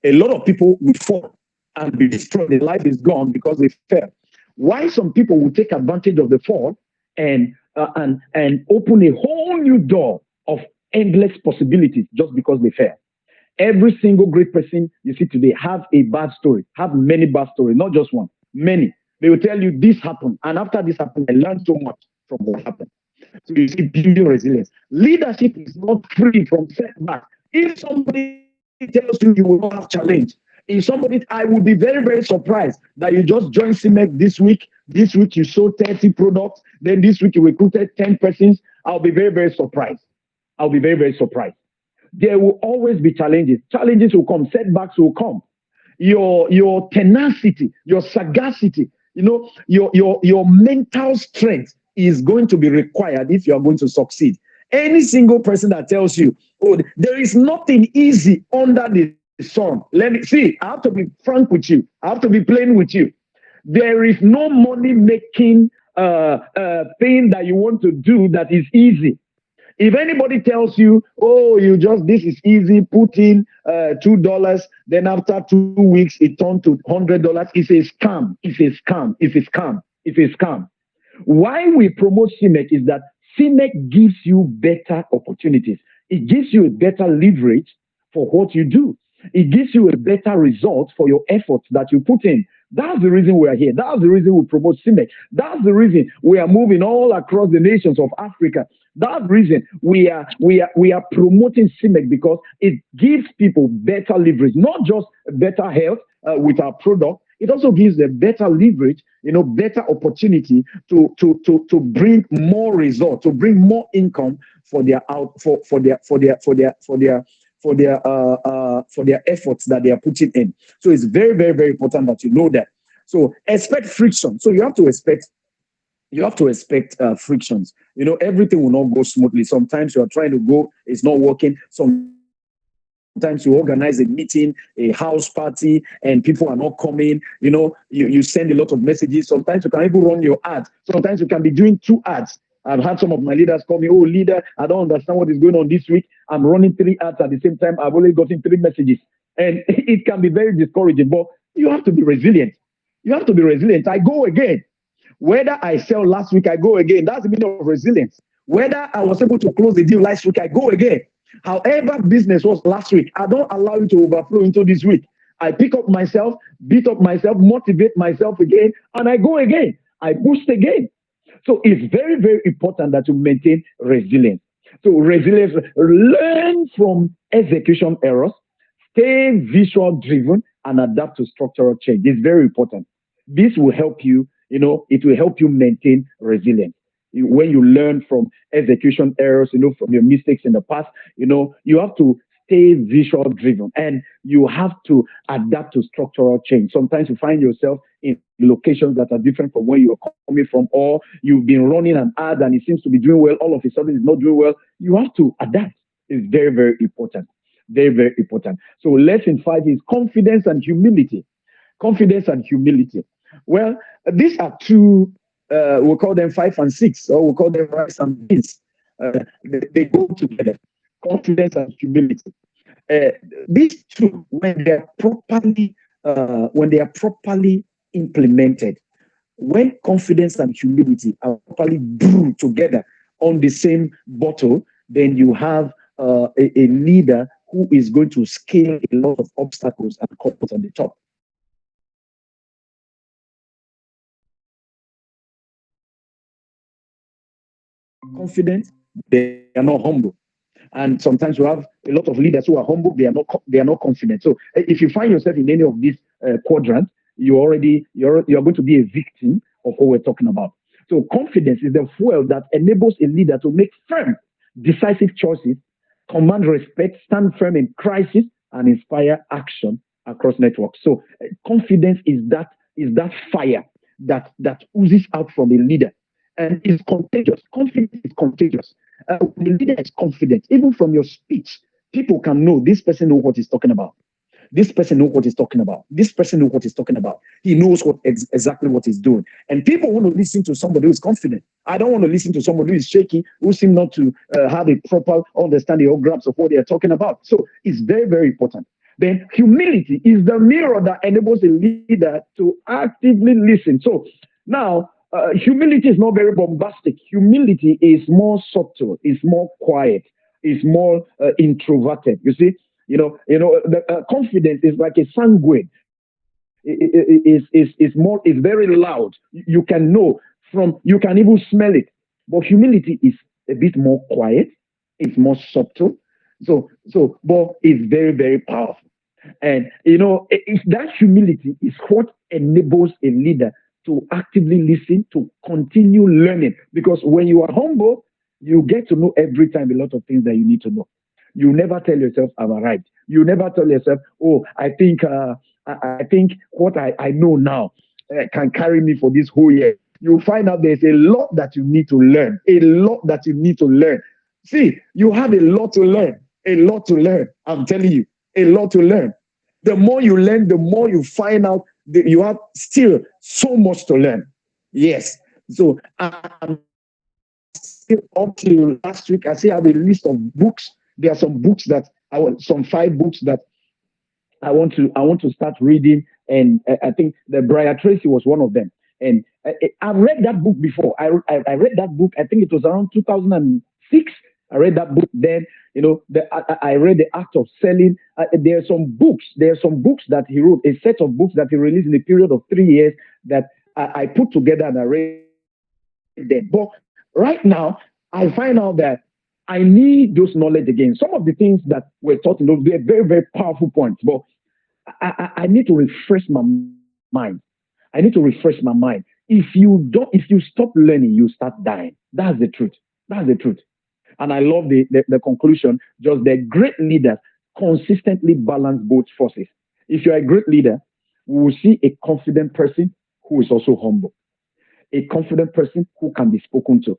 A lot of people will fall and be destroyed. Their life is gone because they fell. Why some people will take advantage of the fall and open a whole new door of endless possibilities just because they fell. Every single great person you see today have a bad story, have many bad stories, not just one, many. They will tell you this happened, and after this happened, I learned so much from what happened. So you see, building resilience. Leadership is not free from setback. If somebody tells you you will not have challenge, if somebody, I would be very, very surprised that you just joined CIMEC this week. This week you sold 30 products, then this week you recruited 10 persons. I'll be very, very surprised. I'll be very, very surprised. There will always be challenges. Challenges will come, setbacks will come. Your tenacity, your sagacity, your mental strength is going to be required if you are going to succeed. Any single person that tells you, oh, there is nothing easy under the sun. Let me see, I have to be frank with you. I have to be plain with you. There is no money making thing that you want to do that is easy. If anybody tells you, oh, you just, this is easy, put in $2, then after 2 weeks it turned to $100, it's a scam. It's a scam. It's a scam. It's a scam. Why we promote CIMEC is that CIMEC gives you better opportunities. It gives you a better leverage for what you do. It gives you a better result for your efforts that you put in. That's the reason we are here. That's the reason we promote CIMEC. That's the reason we are moving all across the nations of Africa. That's the reason we are promoting CIMEC because it gives people better leverage, not just better health with our product. It also gives them better leverage, better opportunity to bring more results, to bring more income for their out for their efforts that they are putting in. So it's very, very, very important that you know that. So expect friction. So you have to expect frictions. Everything will not go smoothly. Sometimes you are trying to go, it's not working. Sometimes you organize a meeting, a house party, and people are not coming. You send a lot of messages. Sometimes you can even run your ads. Sometimes you can be doing 2 ads. I've had some of my leaders call me, oh, leader, I don't understand what is going on this week. I'm running 3 ads at the same time. I've only gotten 3 messages. And it can be very discouraging, but you have to be resilient. You have to be resilient. I go again. Whether I sell last week, I go again. That's the meaning of resilience. Whether I was able to close the deal last week, I go again. However, business was last week, I don't allow it to overflow into this week. I pick up myself, beat up myself, motivate myself again, and I go again. I boost again. So it's very, very important that you maintain resilience. So resilience, learn from execution errors, stay visual driven, and adapt to structural change. It's very important. This will help you, it will help you maintain resilience. When you learn from execution errors, from your mistakes in the past, you have to stay visual driven and you have to adapt to structural change. Sometimes you find yourself in locations that are different from where you're coming from, or you've been running an ad and it seems to be doing well, all of a sudden it's not doing well. You have to adapt. It's very, very important. Very, very important. So lesson 5 is confidence and humility. Confidence and humility. Well, these are two, we'll call them 5 and 6, or we'll call them rice and beans. they go together. Confidence and humility. Uh, these two, when they are properly implemented, when confidence and humility are properly brewed together on the same bottle, then you have a leader who is going to scale a lot of obstacles and come out on the top. Confident, they are not humble. And sometimes you have a lot of leaders who are humble, they are not confident. So if you find yourself in any of these quadrants, you're going to be a victim of what we're talking about. So confidence is the fuel that enables a leader to make firm, decisive choices, command respect, stand firm in crisis, and inspire action across networks. So confidence is that fire that oozes out from a leader and is contagious. Confidence is contagious. When the leader is confident, even from your speech, people can know this person knows what he's talking about. This person knows what he's talking about. This person knows what he's talking about. He knows exactly what he's doing. And people want to listen to somebody who is confident. I don't want to listen to somebody who is shaky, who seems not to have a proper understanding or grasp of what they are talking about. So it's very, very important. Then humility is the mirror that enables a leader to actively listen. So now, humility is not very bombastic. Humility is more subtle, is more quiet, is more introverted. You see, the confidence is like a sanguine. Is very loud. You can know you can even smell it. But humility is a bit more quiet. It's more subtle. But it's very, very powerful. And that humility is what enables a leader to actively listen, to continue learning. Because when you are humble, you get to know every time a lot of things that you need to know. You never tell yourself, "I've arrived." You never tell yourself, "Oh, I think what I know now can carry me for this whole year." You find out there's a lot that you need to learn. A lot that you need to learn. See, you have a lot to learn. A lot to learn. I'm telling you, a lot to learn. The more you learn, the more you find out that you have still so much to learn. Yes. So I'm still up to last week. I still have a list of books. There are some books that some 5 books that I want to start reading, and I think the Briar Tracy was one of them. And I've read that book before. I read that book. I think it was around 2006. I read that book then. I read The Act of Selling. There are some books. There are some books that he wrote. A set of books that he released in a period of 3 years that I put together and I read them. But right now, I find out that I need those knowledge again. Some of the things that were taught in those, they're very, very powerful points. But I need to refresh my mind. I need to refresh my mind. If you stop learning, you start dying. That's the truth. That's the truth. And I love the conclusion. Just the great leaders consistently balance both forces. If you're a great leader, we will see a confident person who is also humble, a confident person who can be spoken to,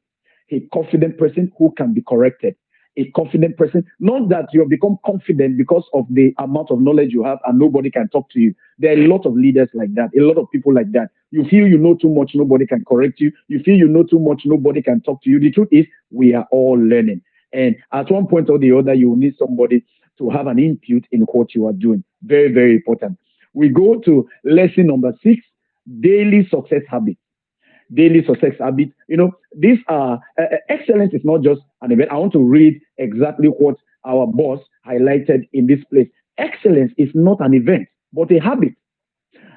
a confident person who can be corrected, a confident person. Not that you have become confident because of the amount of knowledge you have and nobody can talk to you. There are a lot of leaders like that, a lot of people like that. You feel you know too much, nobody can correct you. You feel you know too much, nobody can talk to you. The truth is, we are all learning. And at one point or the other, you will need somebody to have an input in what you are doing. Very, very important. We go to lesson number 6, daily success habits. Daily success habits. These are excellence is not just an event. I want to read exactly what our boss highlighted in this place. Excellence is not an event, but a habit.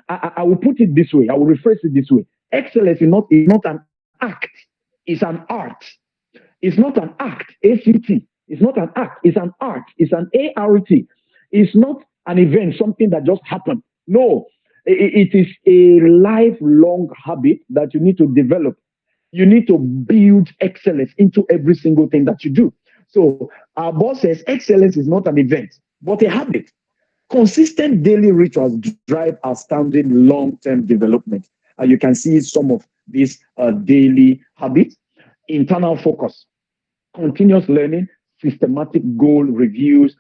I will put it this way. I will rephrase it this way. Excellence is not an act. It's an art. It's not an act. ACT. It's not an act. It's an art. It's an ART. It's not an event, something that just happened. No, it is a lifelong habit that you need to develop. You need to build excellence into every single thing that you do. So our boss says excellence is not an event, but a habit. Consistent daily rituals drive outstanding long-term development. And you can see some of these daily habits. Internal focus, continuous learning, systematic goal reviews,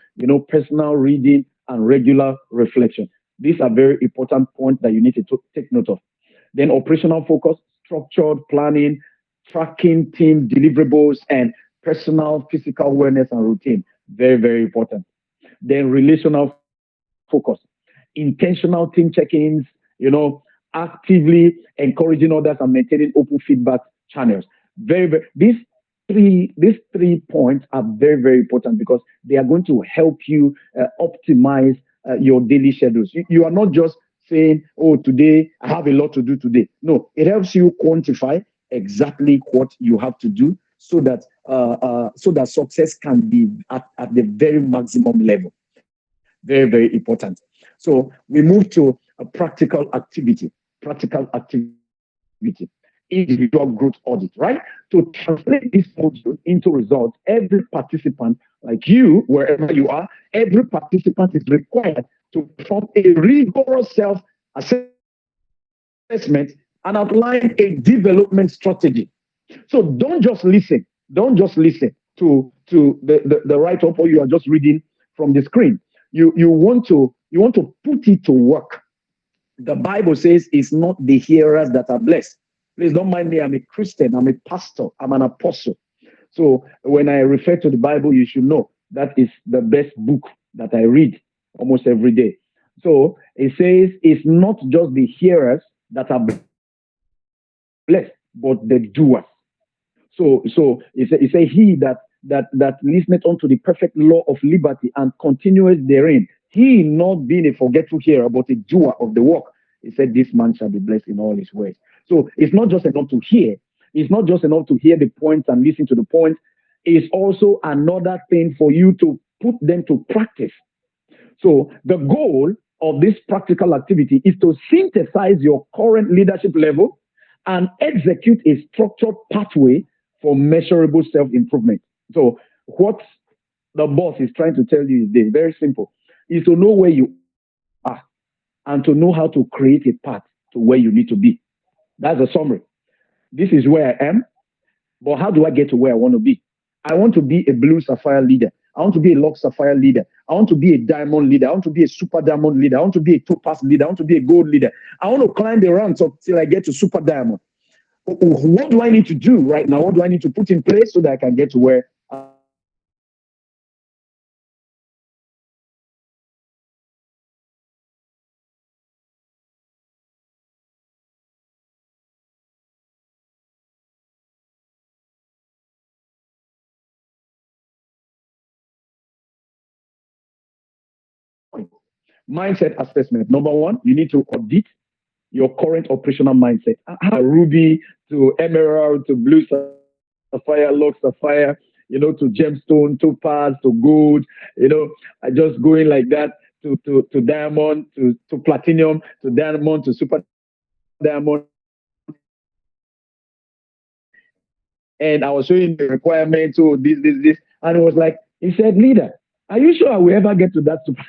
personal reading, and regular reflection. These are very important points that you need to take note of. Then operational focus, structured planning, tracking team deliverables, and personal, physical wellness and routine. Very, very important. Then relational focus, intentional team check-ins, you know, actively encouraging others and maintaining open feedback channels. Very, very these three points are very, very important because they are going to help you optimize your daily schedules. You are not just saying, "Oh, today I have a lot to do today." No, it helps you quantify exactly what you have to do so that success can be at the very maximum level. Very, very important. So we move to a practical activity, individual growth audit, right? To translate this module into results, every participant, like you, wherever you are, every participant is required to perform a rigorous self-assessment and outline a development strategy. So don't just listen to the write up, or you are just reading from the screen. You want to put it to work. The Bible says it's not the hearers that are blessed. Please don't mind me. I'm a Christian. I'm a pastor. I'm an apostle. So when I refer to the Bible, you should know that is the best book that I read almost every day. So it says it's not just the hearers that are blessed, but the doers. So it say he that listeneth unto the perfect law of liberty and continueth therein, he not being a forgetful hearer, but a doer of the work. He said, "This man shall be blessed in all his ways." So it's not just enough to hear. It's not just enough to hear the points and listen to the points. It's also another thing for you to put them to practice. So the goal of this practical activity is to synthesize your current leadership level and execute a structured pathway for measurable self-improvement. So what the boss is trying to tell you is this, very simple, is to know where you are and to know how to create a path to where you need to be. That's a summary. This is where I am, but how do I get to where I want to be? I want to be a blue sapphire leader. I want to be a lock sapphire leader. I want to be a diamond leader. I want to be a super diamond leader. I want to be a topaz leader. I want to be a gold leader. I want to climb the ranks up till I get to super diamond. What do I need to do right now? What do I need to put in place so that I can get to where I want to be? Very, very simple. Number one, you need to identify your current leadership level. Identify your current leadership level. Point. Mindset assessment. Number one, you need to audit your current operational mindset. Ruby to emerald to blue sapphire, lock sapphire, to gemstone, topaz, to gold, just going like that to diamond to platinum to diamond to super diamond. And I was showing the requirements, so this, and it was like, he said, "Leader, are you sure I will ever get to that super?"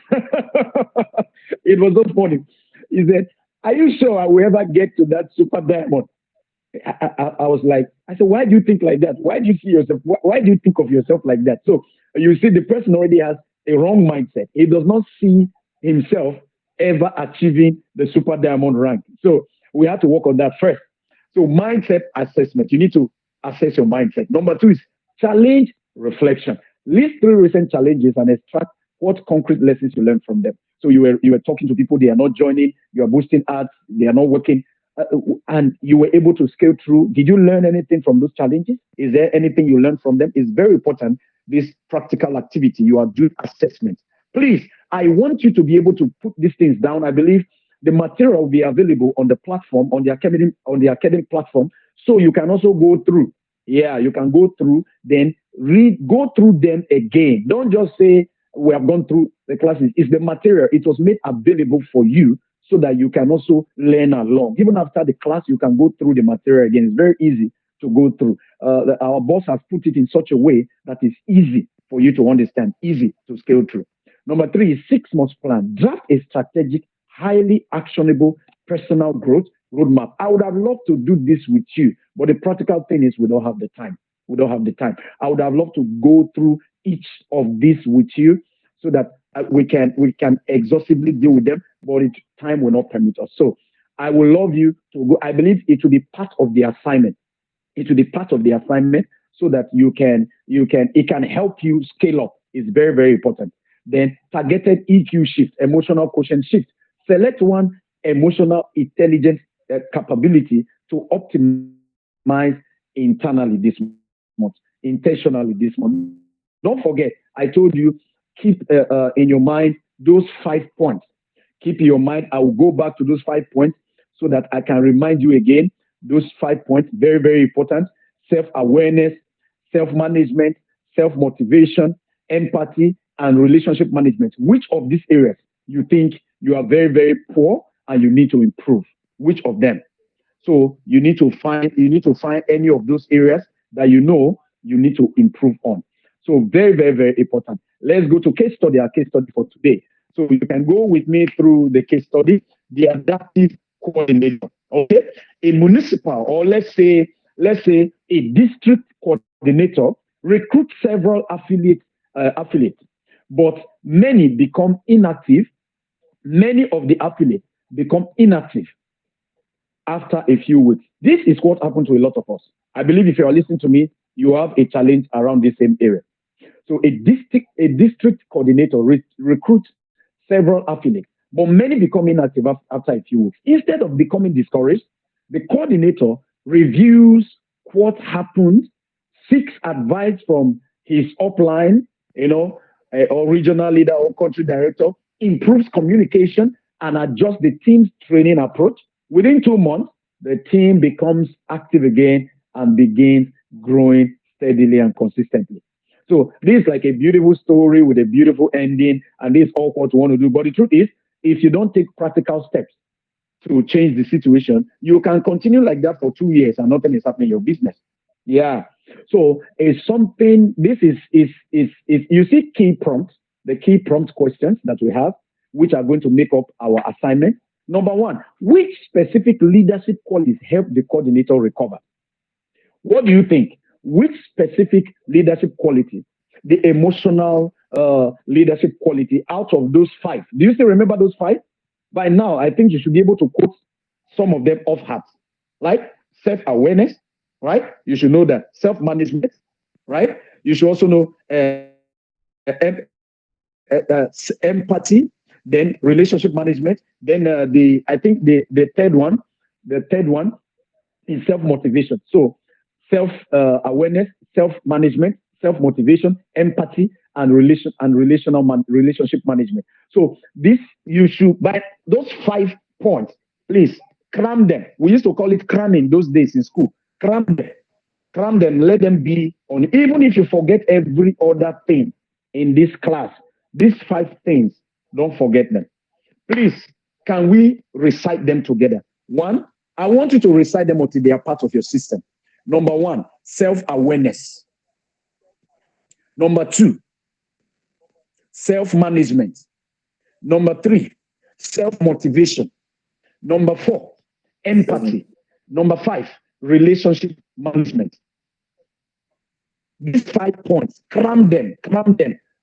It was so funny. He said, "Are you sure I will ever get to that super diamond?" I was like, I said, "Why do you think like that? Why do you see yourself? Why do you think of yourself like that?" So you see, the person already has a wrong mindset. He does not see himself ever achieving the super diamond rank. So we have to work on that first. So mindset assessment. You need to assess your mindset. Number two is challenge reflection. List three recent challenges and extract what concrete lessons you learned from them. So you were talking to people, they are not joining. You are boosting ads, they are not working, uh, and you were able to scale through. Did you learn anything from those challenges? Is there anything you learned from them? It's very important. This practical activity, you are doing assessment. Please, I want you to be able to put these things down. I believe the material will be available on the platform, on the academic platform, so you can also go through. Yeah, you can go through, then go through them again. Don't just say we have gone through the classes. It's the material. It was made available for you so that you can also learn along. Even after the class, you can go through the material again. It's very easy to go through. Our boss has put it in such a way that is easy for you to understand, easy to scale through. Number three is 6 months plan. Draft a strategic, highly actionable personal growth roadmap. I would have loved to do this with you, but the practical thing is we don't have the time. We don't have the time. I would have loved to go through each of these with you so that we can exhaustively deal with them, but time will not permit us. So I will love you to go. I believe it will be part of the assignment. It will be part of the assignment so that you can it can help you scale up. Is very, very important. Then targeted EQ shift, emotional quotient shift. Select one emotional intelligence capability to optimize internally this month, intentionally this month. Don't forget, I told you, keep in your mind those 5 points. Keep in your mind, I will go back to those 5 points so that I can remind you again. Those 5 points, very, very important: self awareness, self management, self motivation, empathy, and relationship management. Which of these areas you think you are very, very poor and you need to improve? Which of them? So you need to find any of those areas that you know you need to improve on. So very, very, very important. Let's go to case study, our case study for today. So you can go with me through the case study, the adaptive coordinator. Okay, a municipal, or let's say a district coordinator recruits several affiliates, but many become inactive. Many of the affiliates become inactive after a few weeks. This is what happened to a lot of us. I believe if you are listening to me, you have a challenge around the same area. So a district coordinator recruits several affiliates, but many become inactive after a few weeks. Instead of becoming discouraged, the coordinator reviews what happened, seeks advice from his upline, or regional leader or country director, improves communication, and adjusts the team's training approach. Within 2 months, the team becomes active again and begins growing steadily and consistently. So this is like a beautiful story with a beautiful ending, and this is all what we want to do. But the truth is, if you don't take practical steps to change the situation, you can continue like that for 2 years and nothing is happening in your business. Yeah. So it's something. This is you see key prompts, the key prompt questions that we have, which are going to make up our assignment. Number one, which specific leadership qualities help the coordinator recover? What do you think? Which specific leadership quality, the emotional leadership quality out of those five? Do you still remember those five? By now, I think you should be able to quote some of them off heart, like self awareness, right? You should know that self management, right? You should also know empathy, then relationship management, then the third one is self motivation. So self awareness, self management, self motivation, empathy, and relationship management. So this you should by those 5 points, please cram them. We used to call it cramming those days in school. Cram them, let them be on. Even if you forget every other thing in this class, these 5 things, don't forget them. Please, can we recite them together? One, I want you to recite them until they are part of your system. Number one, self awareness. Number two, self management. Number three, self motivation. Number four, empathy. Number five, relationship management. These 5 points, cram them,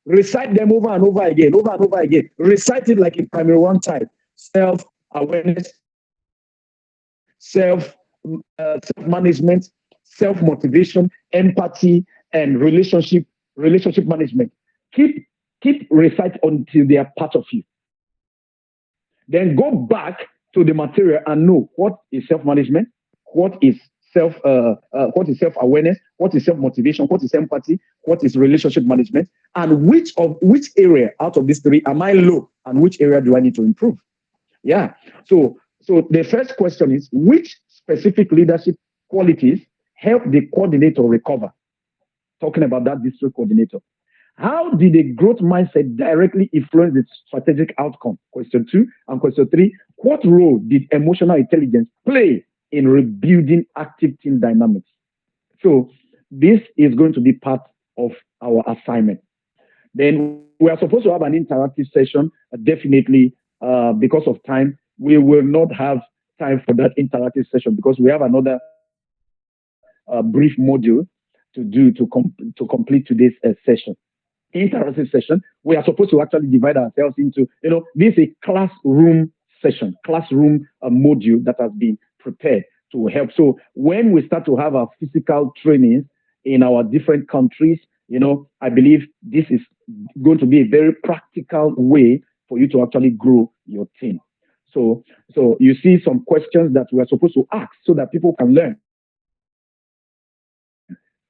recite them over and over again. Recite it like in primary one type: self awareness, self management, self motivation, empathy, and relationship management. Keep recite until they are part of you. Then go back to the material and know what is self management, what is self awareness, what is self motivation, what is empathy, what is relationship management, and which area out of these three am I low, and which area do I need to improve? Yeah. So the first question is, which specific leadership qualities help the coordinator recover? Talking about that district coordinator. How did a growth mindset directly influence the strategic outcome? Question two. And question three, what role did emotional intelligence play in rebuilding active team dynamics? So this is going to be part of our assignment. Then we are supposed to have an interactive session. Definitely, because of time, we will not have time for that interactive session because we have another brief module to complete today's session. Interactive session, we are supposed to actually divide ourselves into, this is a classroom session, classroom module that has been prepared to help. So when we start to have our physical trainings, in our different countries. I believe this is going to be a very practical way for you to actually grow your team. So, so you see some questions that we are supposed to ask so that people can learn.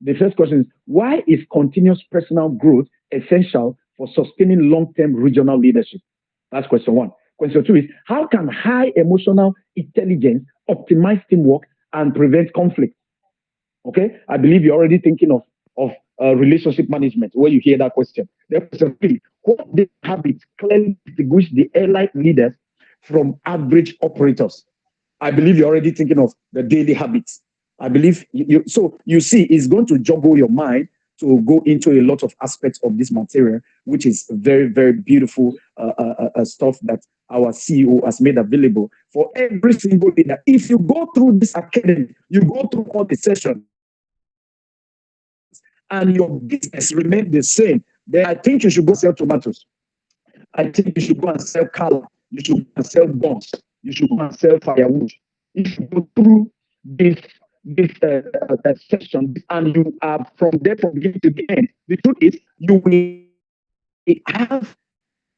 The first question is, why is continuous personal growth essential for sustaining long-term regional leadership? That's question one. Question two is, how can high emotional intelligence optimize teamwork and prevent conflict? Okay, I believe you're already thinking of relationship management when you hear that question. Then question three: what daily habits clearly distinguish the elite leaders from average operators? I believe you're already thinking of the daily habits. I believe so you see, it's going to juggle your mind to go into a lot of aspects of this material, which is very, very beautiful stuff that our CEO has made available for every single leader. If you go through this academy, you go through all the sessions, and your business remains the same, then I think you should go and sell tomatoes. I think you should go and sell color. You should go and sell bonds. You should go and sell firewood. If you go through this session and you are from there from beginning to the end, the truth is you will have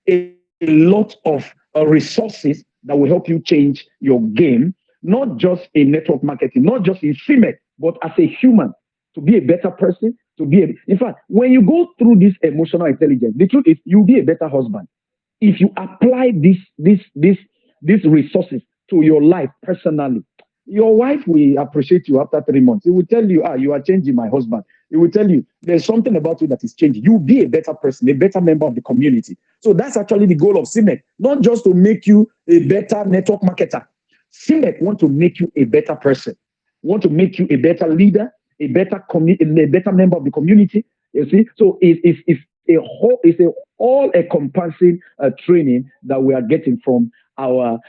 a lot of resources that will help you change your game, not just in network marketing, not just in Cemech, but as a human, to be a better person, in fact, when you go through this emotional intelligence, the truth is you'll be a better husband if you apply these resources to your life personally. Your wife will appreciate you after 3 months. It will tell you, you are changing, my husband. It will tell you there's something about you that is changing. You'll be a better person, a better member of the community. So that's actually the goal of CIMEC, not just to make you a better network marketer. CIMEC want to make you a better person, want to make you a better leader, a better member of the community. You see, so it's a all encompassing training that we are getting from our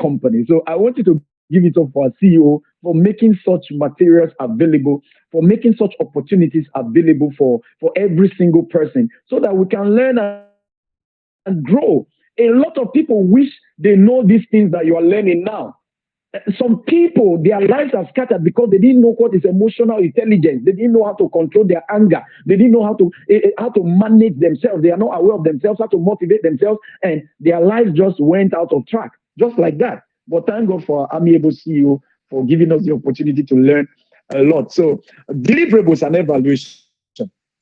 company. So I want you to give it up for our CEO for making such materials available, for making such opportunities available for every single person, so that we can learn and grow. A lot of people wish they know these things that you are learning now. Some people, their lives are scattered because they didn't know what is emotional intelligence. They didn't know how to control their anger. They didn't know how to manage themselves. They are not aware of themselves, how to motivate themselves, and their lives just went out of track, just like that. But thank God for our amiable CEO for giving us the opportunity to learn a lot. So, deliverables and evaluation,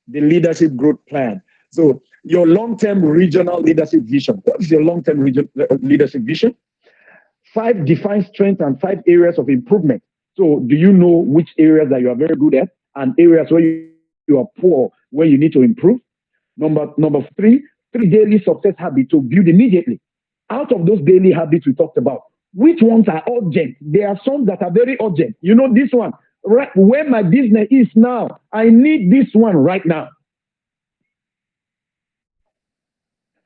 the leadership growth plan. So, your long-term regional leadership vision. What is your long-term leadership vision? Five defined strengths and five areas of improvement. So, do you know which areas that you are very good at and areas where you are poor, where you need to improve? Number three daily success habits to build immediately. Out of those daily habits we talked about, which ones are urgent? There are some that are very urgent. You know, this one, right where my business is now, I need this one right now.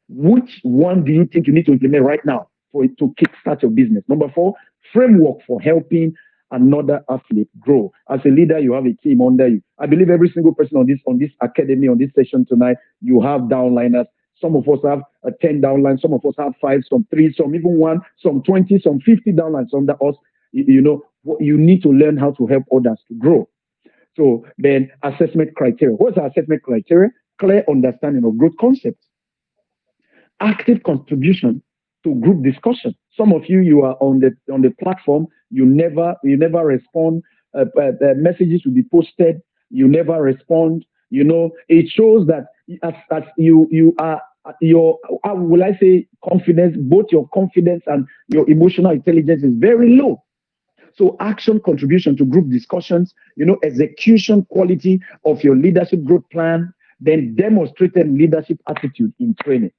Which one do you think you need to implement right now for it to kickstart your business? Number four, framework for helping another athlete grow. As a leader, you have a team under you. I believe every single person on this academy, on this session tonight, you have downliners. Some of us have 10 downlines, some of us have five, some three, some even one, some 20, some 50 downlines under us. You need to learn how to help others to grow. So then assessment criteria. What's our assessment criteria? Clear understanding of growth concepts, active contribution to group discussion. Some of you, you are on the platform, you never respond. Messages will be posted, you never respond. It shows that as you are your how will I say confidence, both your confidence and your emotional intelligence is very low. So action contribution to group discussions, execution quality of your leadership growth plan, then demonstrated leadership attitude in training.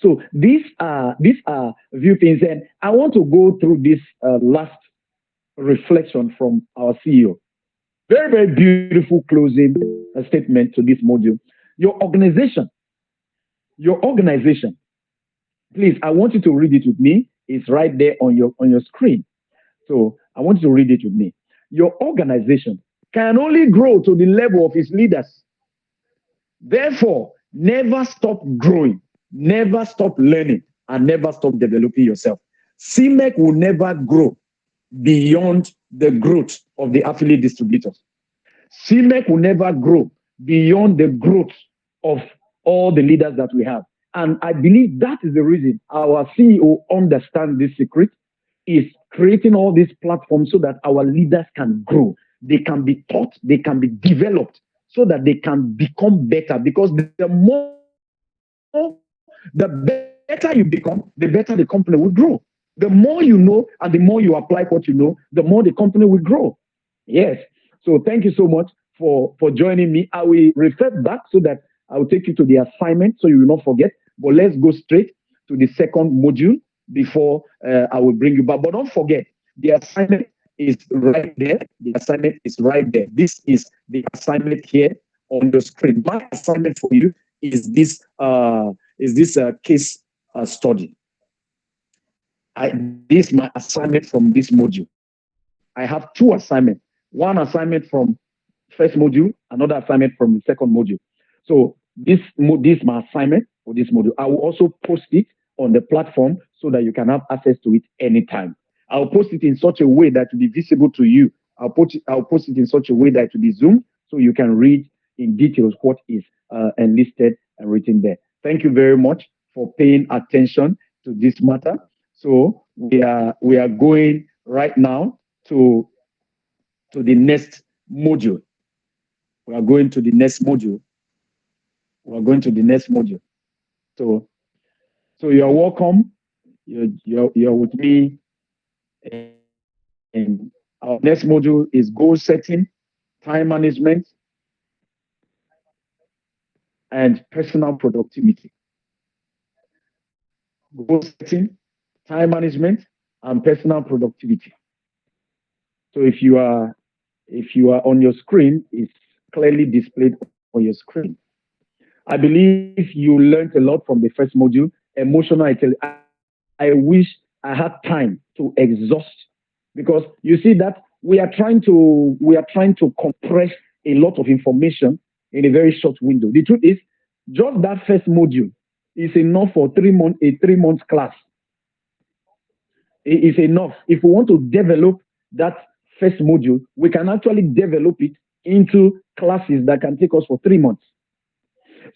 So these are a few things, and I want to go through this last reflection from our CEO. Very, very beautiful closing statement to this module. Your organization, your organization. Please, I want you to read it with me. It's right there on your screen. So I want you to read it with me. Your organization can only grow to the level of its leaders. Therefore, never stop growing, never stop learning, and never stop developing yourself. CMEC will never grow beyond the growth of the affiliate distributors. CMEC will never grow beyond the growth of all the leaders that we have. And I believe that is the reason our CEO understands this secret, is creating all these platforms so that our leaders can grow. They can be taught, they can be developed so that they can become better. Because the better you become, the better the company will grow. The more you know and the more you apply what you know, the more the company will grow. Yes. So thank you so much for joining me. I will refer back so that I will take you to the assignment so you will not forget. But let's go straight to the second module before I will bring you back. But don't forget, the assignment is right there. The assignment is right there. This is the assignment here on the screen. My assignment for you is this case study. This is my assignment from this module. I have two assignments. One assignment from first module, another assignment from the second module. So this is my assignment for this module. I will also post it on the platform so that you can have access to it anytime. I'll post it in such a way that it will be visible to you. I'll post it in such a way that it will be zoomed so you can read in details what is enlisted and written there. Thank you very much for paying attention to this matter. So we are going right now to the next module. We are going to the next module. We are going to the next module. So you're welcome. You're with me. And our next module is goal setting, time management, and personal productivity. Goal setting, time management, and personal productivity. So if you are on your screen, it's clearly displayed on your screen. I believe you learned a lot from the first module. Emotional intelligence. I wish I had time to exhaust, because you see that we are trying to compress a lot of information in a very short window. The truth is, just that first module is enough for 3 months, a 3 months class. It is enough. If we want to develop that first module, we can actually develop it into classes that can take us for 3 months.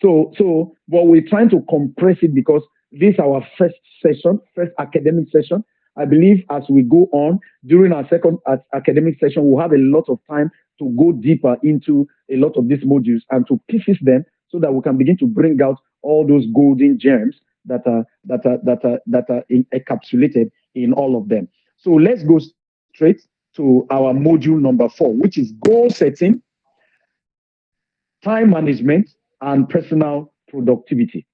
But we're trying to compress it because this is our first session, first academic session. I believe as we go on during our second academic session, we'll have a lot of time to go deeper into a lot of these modules and to pieces them so that we can begin to bring out all those golden gems that are encapsulated in all of them. So let's go straight to our module number 4, which is goal setting, time management, and personal productivity.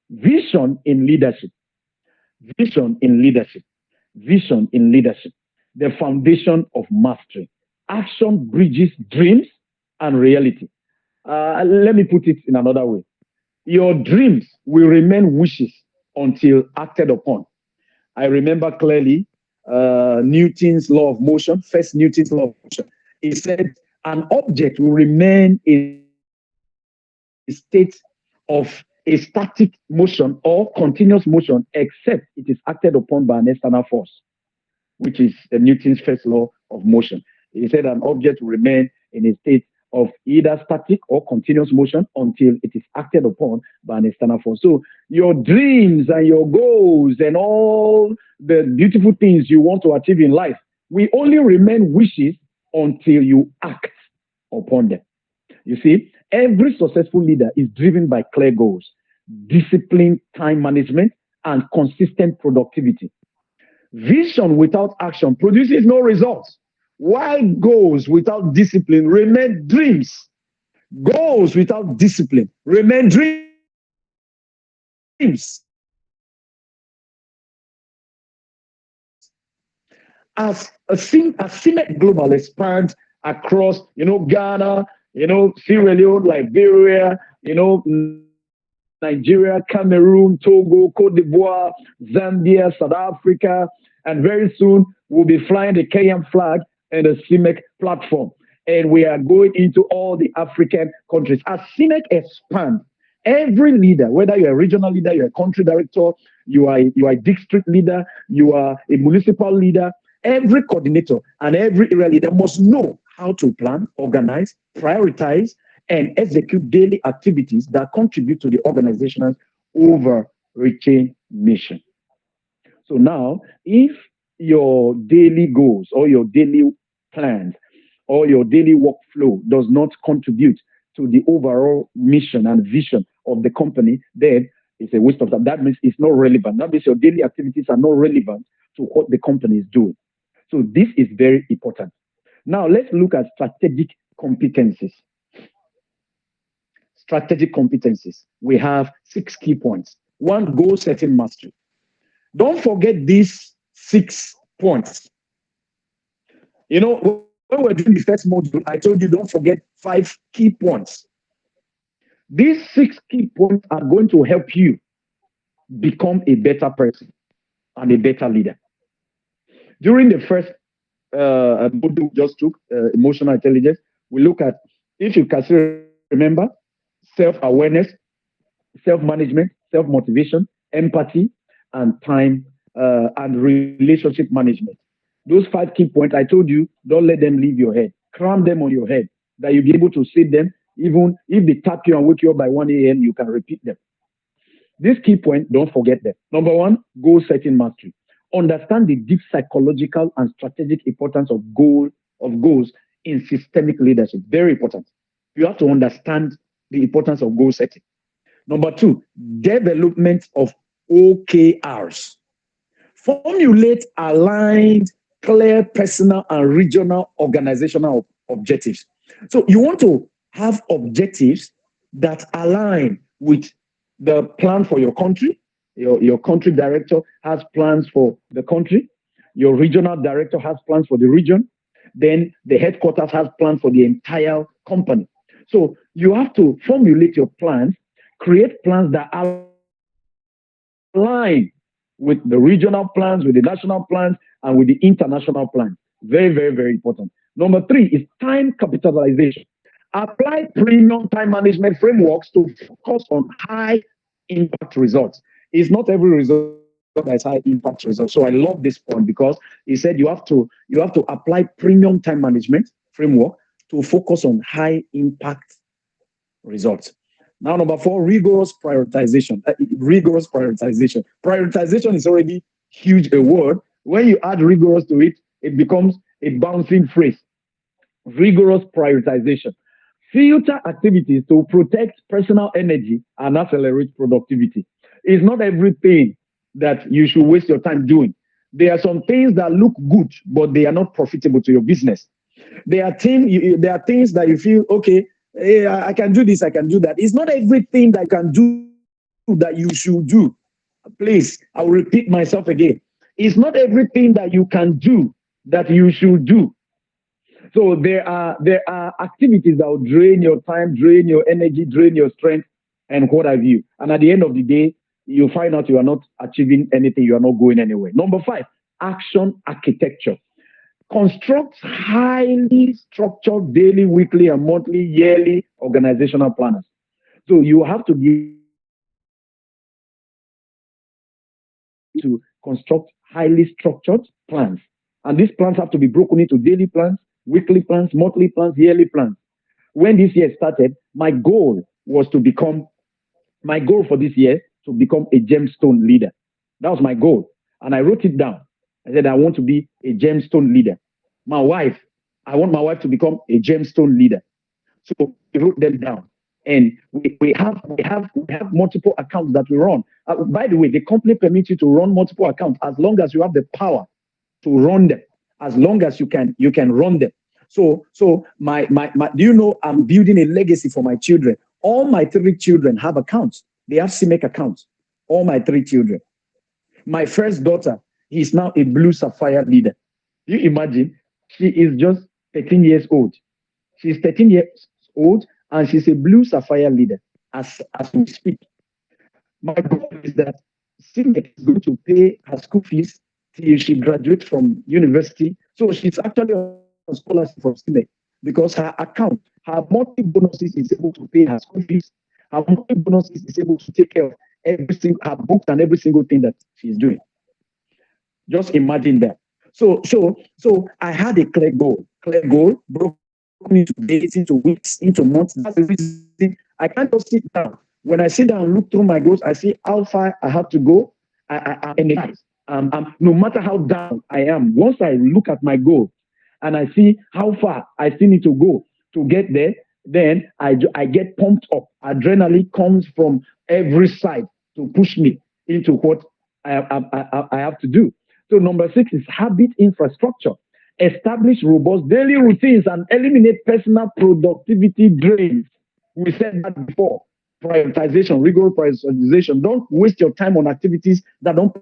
Vision in leadership. Vision in leadership. Vision in leadership. The foundation of mastery. Action bridges dreams and reality. Let me put it in another way. Your dreams will remain wishes until acted upon. I remember clearly Newton's law of motion, first Newton's law of motion. He said an object will remain a state of a static motion or continuous motion except it is acted upon by an external force, which is Newton's first law of motion. He said an object will remain in a state of either static or continuous motion until it is acted upon by an external force. So your dreams and your goals and all the beautiful things you want to achieve in life will only remain wishes until you act upon them. You see, every successful leader is driven by clear goals, discipline, time management, and consistent productivity. Vision without action produces no results, while goals without discipline remain dreams. Goals without discipline remain dreams. As Cemech Global expands across, Ghana, Sierra Leone, Liberia, Nigeria, Cameroon, Togo, Cote d'Ivoire, Zambia, South Africa, and very soon we'll be flying the Kenyan flag and the Cemech platform. And we are going into all the African countries. As Cemech expands, every leader, whether you're a regional leader, you're a country director, you are a district leader, you are a municipal leader, every coordinator and every area leader must know how to plan, organize, prioritize, and execute daily activities that contribute to the organization's overreaching mission. So now, if your daily goals or your daily plans or your daily workflow does not contribute to the overall mission and vision of the company, then it's a waste of time. That means it's not relevant. That means your daily activities are not relevant to what the company is doing. So this is very important. Now let's look at competencies. Strategic competencies. We have 6 key points. One, goal setting mastery. Don't forget these 6 points. When we're doing the first module, I told you don't forget 5 key points. These 6 key points are going to help you become a better person and a better leader. During the first module we just took, emotional intelligence, we look at, if you can still remember, self awareness, self management, self motivation, empathy, and time and relationship management. Those 5 key points, I told you, don't let them leave your head. Cram them on your head that you'll be able to say them. Even if they tap you and wake you up by 1 a.m., you can repeat them. These key points, don't forget them. Number one, goal setting mastery. Understand the deep psychological and strategic importance of goals in systemic leadership. Very important. You have to understand the importance of goal setting. Number two, development of OKRs. Formulate aligned, clear personal and regional organizational objectives. So you want to have objectives that align with the plan for your country. Your country director has plans for the country. Your regional director has plans for the region. Then the headquarters has plans for the entire company. So you have to formulate your plans, create plans that align with the regional plans, with the national plans, and with the international plans. Very, very, very important. Number three is time capitalization. Apply premium time management frameworks to focus on high impact results. It's not every result that is high impact result. So I love this point because he said you have to apply premium time management framework to focus on high impact results. Now, number four, rigorous prioritization. Rigorous prioritization. Prioritization is already huge a word. When you add rigorous to it, it becomes a bouncing phrase. Rigorous prioritization. Filter activities to protect personal energy and accelerate productivity. It's not everything that you should waste your time doing. There are some things that look good, but they are not profitable to your business. There are things that you feel, okay, I can do this, I can do that. It's not everything that you can do that you should do. Please, I will repeat myself again. It's not everything that you can do that you should do. So there are activities that will drain your time, drain your energy, drain your strength, and what have you. And at the end of the day, you find out you are not achieving anything, you are not going anywhere. Number five, action architecture. Construct highly structured daily, weekly, and monthly, yearly organizational planners. So you have to be able to construct highly structured plans. And these plans have to be broken into daily plans, weekly plans, monthly plans, yearly plans. When this year started, my goal for this year to become a gemstone leader. That was my goal. And I wrote it down. I said, I want to be a gemstone leader. My wife, I want my wife to become a gemstone leader. So we wrote them down. And we have multiple accounts that we run. By the way, the company permits you to run multiple accounts as long as you have the power to run them. As long as you can run them. So my do you know I'm building a legacy for my children? All my 3 children have accounts. They have Cemech accounts. All my 3 children. My first daughter is now a blue sapphire leader. You imagine? She is just 13 years old. She's 13 years old and she's a blue sapphire leader as we speak. My goal is that Cemech is going to pay her school fees till she graduates from university. So she's actually on scholarship from Cemech because her account, her monthly bonuses is able to pay her school fees. Her monthly bonuses is able to take care of every single her books and every single thing that she's doing. Just imagine that. So I had a clear goal broken into into days, into weeks, into months. That's the reason I can't just sit down. When I sit down and look through my goals, I see how far I have to go. I'm energized. No matter how down I am, once I look at my goal and I see how far I still need to go to get there, then I get pumped up. Adrenaline comes from every side to push me into what I have to do. So, number six is habit infrastructure. Establish robust daily routines and eliminate personal productivity drains. We said that before. Prioritization, rigorous prioritization. Don't waste your time on activities that don't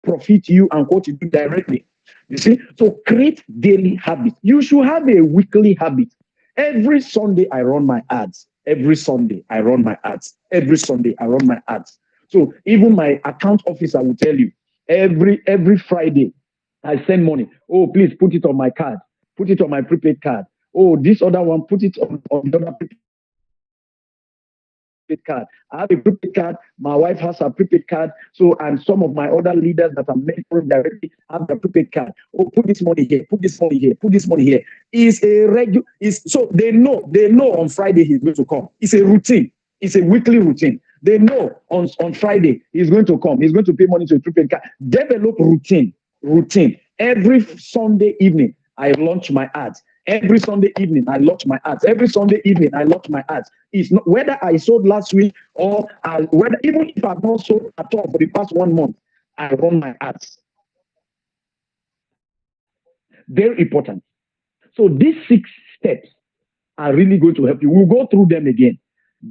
profit you and what you do directly. You see, so create daily habits. You should have a weekly habit. Every Sunday, I run my ads. Every Sunday, I run my ads. Every Sunday, I run my ads. So even my account officer will tell you every Friday, I send money. Oh, please put it on my card. Put it on my prepaid card. Oh, this other one, put it on the other prepaid card. I have a prepaid card. My wife has a prepaid card. So, and some of my other leaders that are mentoring directly have their prepaid card. Oh, put this money here. Put this money here. Put this money here. Is a is so they know on Friday he's going to come. It's a routine. It's a weekly routine. They know on Friday he's going to come. He's going to pay money to a prepaid card. Develop routine. Every Sunday evening, I launch my ads. Every Sunday evening, I launch my ads. Every Sunday evening, I launch my ads. It's not whether I sold last week or whether even if I've not sold at all for the past 1 month, I run my ads. Very important. So these 6 steps are really going to help you. We'll go through them again.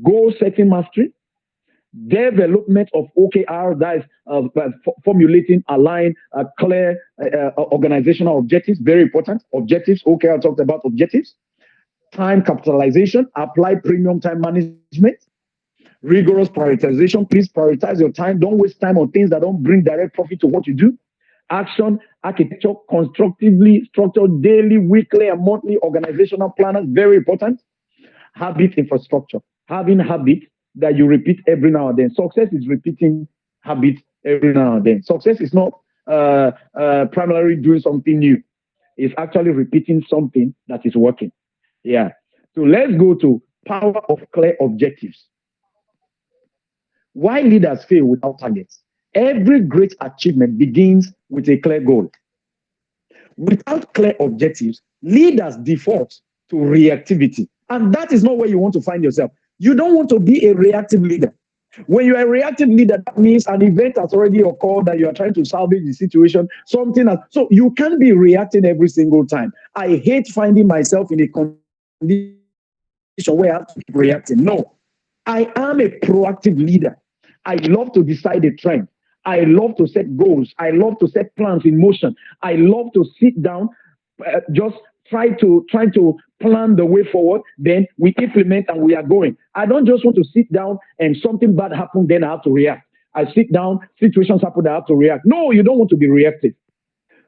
Goal setting mastery, development of OKR, that is formulating, align, clear organizational objectives, very important. Objectives, OKR talked about objectives. Time capitalization, apply premium time management. Rigorous prioritization, please prioritize your time. Don't waste time on things that don't bring direct profit to what you do. Action, architecture, constructively structured daily, weekly, and monthly organizational planners, very important. Habit infrastructure, having habit that you repeat every now and then. Success is repeating habit every now and then. Success is not primarily doing something new. It's actually repeating something that is working. Yeah. So let's go to power of clear objectives. Why leaders fail without targets? Every great achievement begins with a clear goal. Without clear objectives, leaders default to reactivity. And that is not where you want to find yourself. You don't want to be a reactive leader. When you're a reactive leader, that means an event has already occurred that you are trying to salvage the situation. So you can't be reacting every single time. I hate finding myself in a condition where I have to keep reacting. No, I am a proactive leader. I love to decide a trend. I love to set goals. I love to set plans in motion. I love to sit down, just try to plan the way forward. Then we implement and we are going. I don't just want to sit down and something bad happens, then I have to react. I sit down, situations happen, I have to react. No, you don't want to be reactive.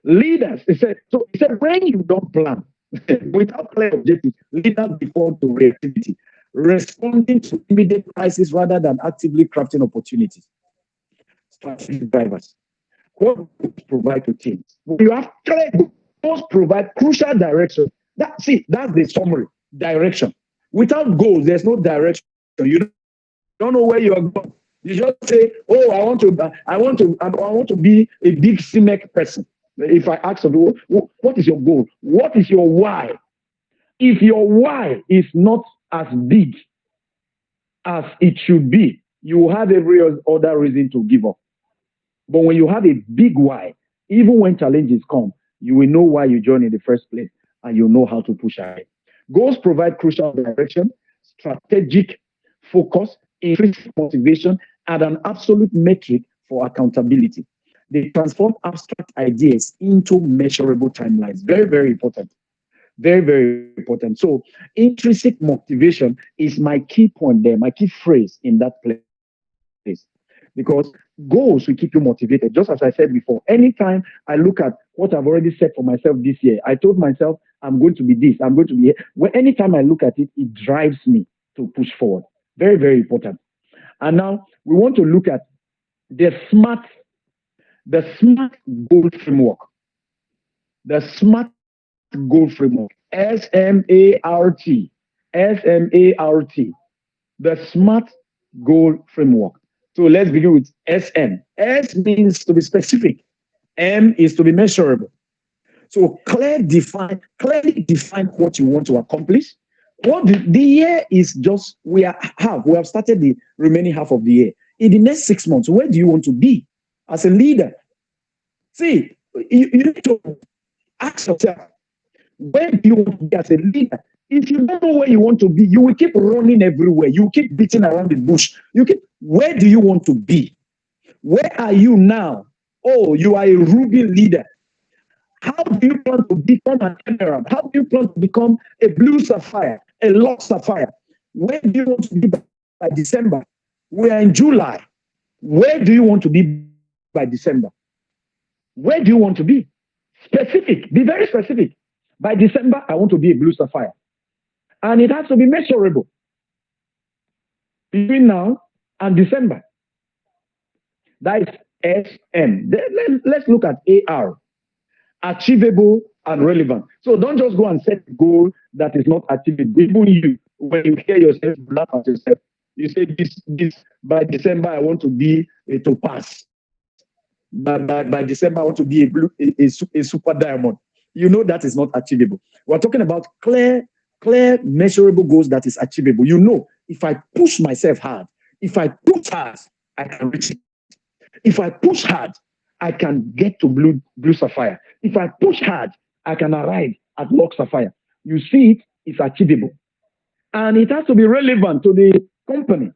Leaders, he said, when you don't plan without clear objectives, leaders default to reactivity, responding to immediate crisis rather than actively crafting opportunities. Strategic drivers. What goals provide to teams? When you have clear goals, provide crucial direction. That's the summary. Direction. Without goals, there's no direction. You don't know where you are going. You just say, "Oh, I want to be a big Cemech person." If I ask you, what is your goal? What is your why? If your why is not as big as it should be, you will have every other reason to give up. But when you have a big why, even when challenges come, you will know why you joined in the first place and you'll know how to push ahead. Goals provide crucial direction, strategic focus, intrinsic motivation, and an absolute metric for accountability. They transform abstract ideas into measurable timelines. Very, very important. Very, very important. So, intrinsic motivation is my key point there, my key phrase in that place. Because goals will keep you motivated. Just as I said before, anytime I look at what I've already set for myself this year, I told myself I'm going to be this, I'm going to be here. When anytime I look at it, it drives me to push forward. Very, very important. And now we want to look at the smart, the smart goal framework. The smart goal framework. SMART. SMART. The SMART goal framework. So let's begin with SM. S means to be specific. M is to be measurable. So clearly define what you want to accomplish. What the year is just we have started the remaining half of the year. In the next 6 months, where do you want to be as a leader? See, you need to ask yourself, where do you want to be as a leader? If you don't know where you want to be, you will keep running everywhere. You keep beating around the bush. Where do you want to be? Where are you now? Oh, you are a Ruby leader. How do you plan to become an emerald? How do you plan to become a blue sapphire, a lost sapphire? Where do you want to be by December? We are in July. Where do you want to be by December? Where do you want to be? Specific. Be very specific. By December, I want to be a blue sapphire. And it has to be measurable between now and December. That is SM. Let's look at AR. Achievable and relevant. So don't just go and set a goal that is not achievable. Even you, when you hear yourself, you laugh at yourself. You say this by December I want to be a topaz. By December I want to be a blue a super diamond. You know that is not achievable. We're talking about clear, measurable goals that is achievable. You know, if I push myself hard, if I push hard, I can reach it. If I push hard, I can get to blue sapphire. If I push hard, I can arrive at lock sapphire. You see it, it's achievable. And it has to be relevant to the company.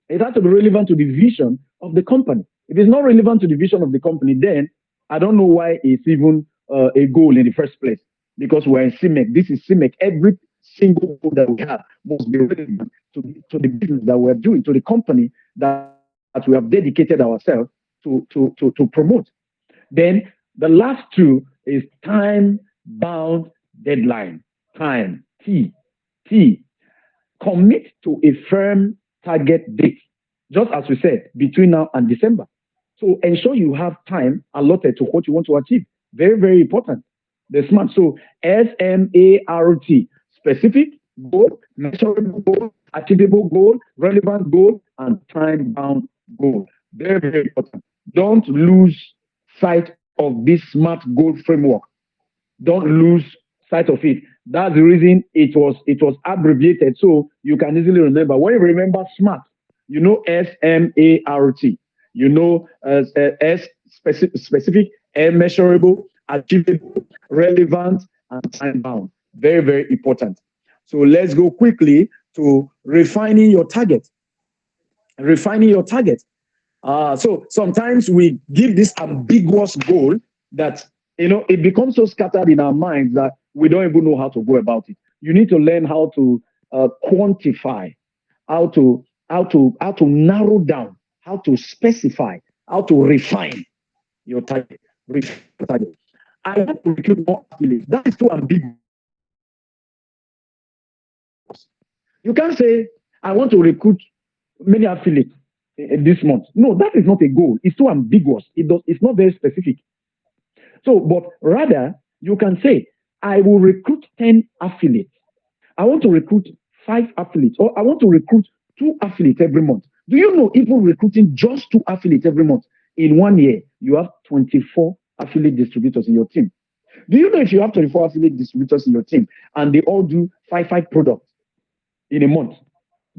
It has to be relevant to the vision of the company. If it's not relevant to the vision of the company, then I don't know why it's even a goal in the first place. Because we're in Cemech. This is Cemech. Every single goal that we have must be relevant to the business that we're doing, to the company that we have dedicated ourselves to promote. Then the last two is time bound deadline. Time. T. Commit to a firm target date. Just as we said, between now and December. So ensure you have time allotted to what you want to achieve. Very, very important. The SMART. So SMART. Specific goal, measurable goal, achievable goal, relevant goal, and time bound goal. Very, very important. Don't lose sight of this SMART goal framework. Don't lose sight of it. That's the reason it was abbreviated so you can easily remember. When you remember SMART, you know SMART. You know S specific, M measurable, achievable, relevant, and time bound. Very, very important. So let's go quickly to refining your target. Refining your target. So sometimes we give this ambiguous goal that it becomes so scattered in our minds that we don't even know how to go about it. You need to learn how to quantify, how to narrow down, how to specify, how to refine your target. Refine your target. I want to recruit more affiliates. That is too ambiguous. You can't say I want to recruit many affiliates this month. No, that is not a goal. It's too ambiguous. It's not very specific. So, but rather, you can say, I will recruit 10 affiliates. I want to recruit 5 affiliates, or I want to recruit 2 affiliates every month. Do you know, even recruiting just 2 affiliates every month, in 1 year, you have 24 affiliate distributors in your team. Do you know if you have 24 affiliate distributors in your team and they all do five products in a month?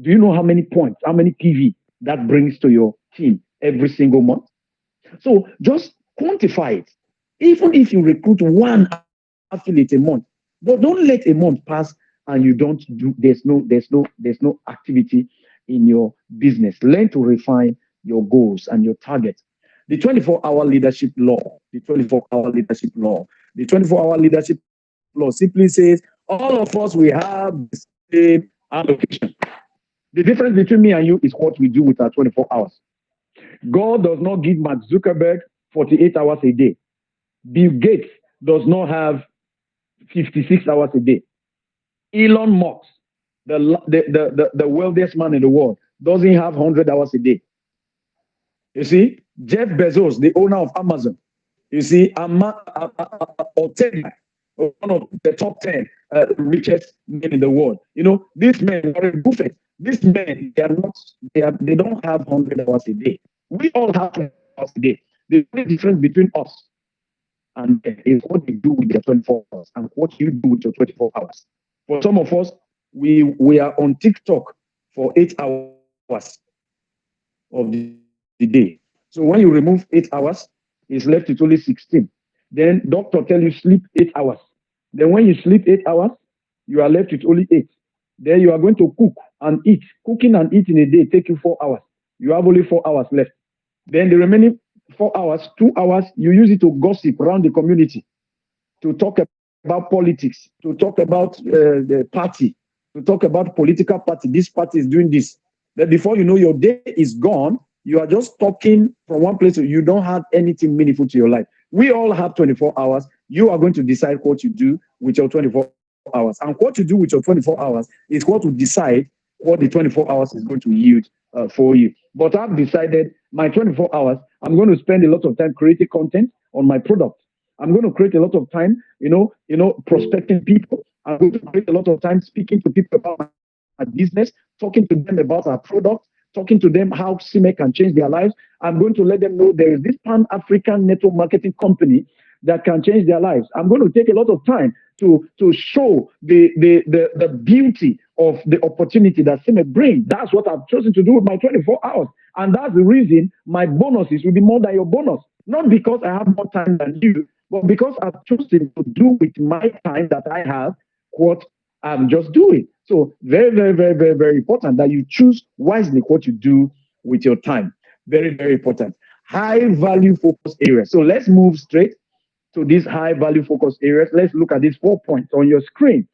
Do you know how many points, how many PV that brings to your team every single month? So just quantify it. Even if you recruit 1 affiliate a month, but don't let a month pass and you don't do. There's no activity in your business. Learn to refine your goals and your targets. The 24-hour leadership law. The 24-hour leadership law. The 24-hour leadership law simply says all of us we have the same allocation. The difference between me and you is what we do with our 24 hours. God does not give Mark Zuckerberg 48 hours a day. Bill Gates does not have 56 hours a day. Elon Musk, the wealthiest man in the world, doesn't have 100 hours a day. You see, Jeff Bezos, the owner of Amazon, you see, Ortega, one of the top 10 richest men in the world. These men, Warren Buffett, these men, they are not, they don't have 100 hours a day. We all have 24 hours a day. The only difference between us and them is what they do with their 24 hours and what you do with your 24 hours. For some of us, we are on TikTok for 8 hours of the day. So when you remove 8 hours, it's left with only 16. Then doctor tell you sleep 8 hours. Then when you sleep 8 hours, you are left with only 8. Then you are going to cook and eat. Cooking and eating a day take you 4 hours. You have only 4 hours left. Then the remaining 4 hours, 2 hours, you use it to gossip around the community, to talk about politics, to talk about the party, to talk about political party. This party is doing this. Then before you know, your day is gone. You are just talking from one place. You don't have anything meaningful to your life. We all have 24 hours. You are going to decide what you do with your 24 hours. And what you do with your 24 hours is what will decide what the 24 hours is going to yield for you. But I've decided my 24 hours, I'm going to spend a lot of time creating content on my product. I'm going to create a lot of time, prospecting people. I'm going to create a lot of time speaking to people about my business, talking to them about our product, talking to them how Cemech can change their lives. I'm going to let them know there is this Pan-African network marketing company that can change their lives. I'm going to take a lot of time to show the beauty of the opportunity that Cemech brings. That's what I've chosen to do with my 24 hours. And that's the reason my bonuses will be more than your bonus. Not because I have more time than you, but because I've chosen to do with my time that I have what I'm just doing. So very, very, very, very, very important that you choose wisely what you do with your time. Very, very important. High value focus areas. So let's move straight to these high value focus areas. Let's look at these 4 points on your screen: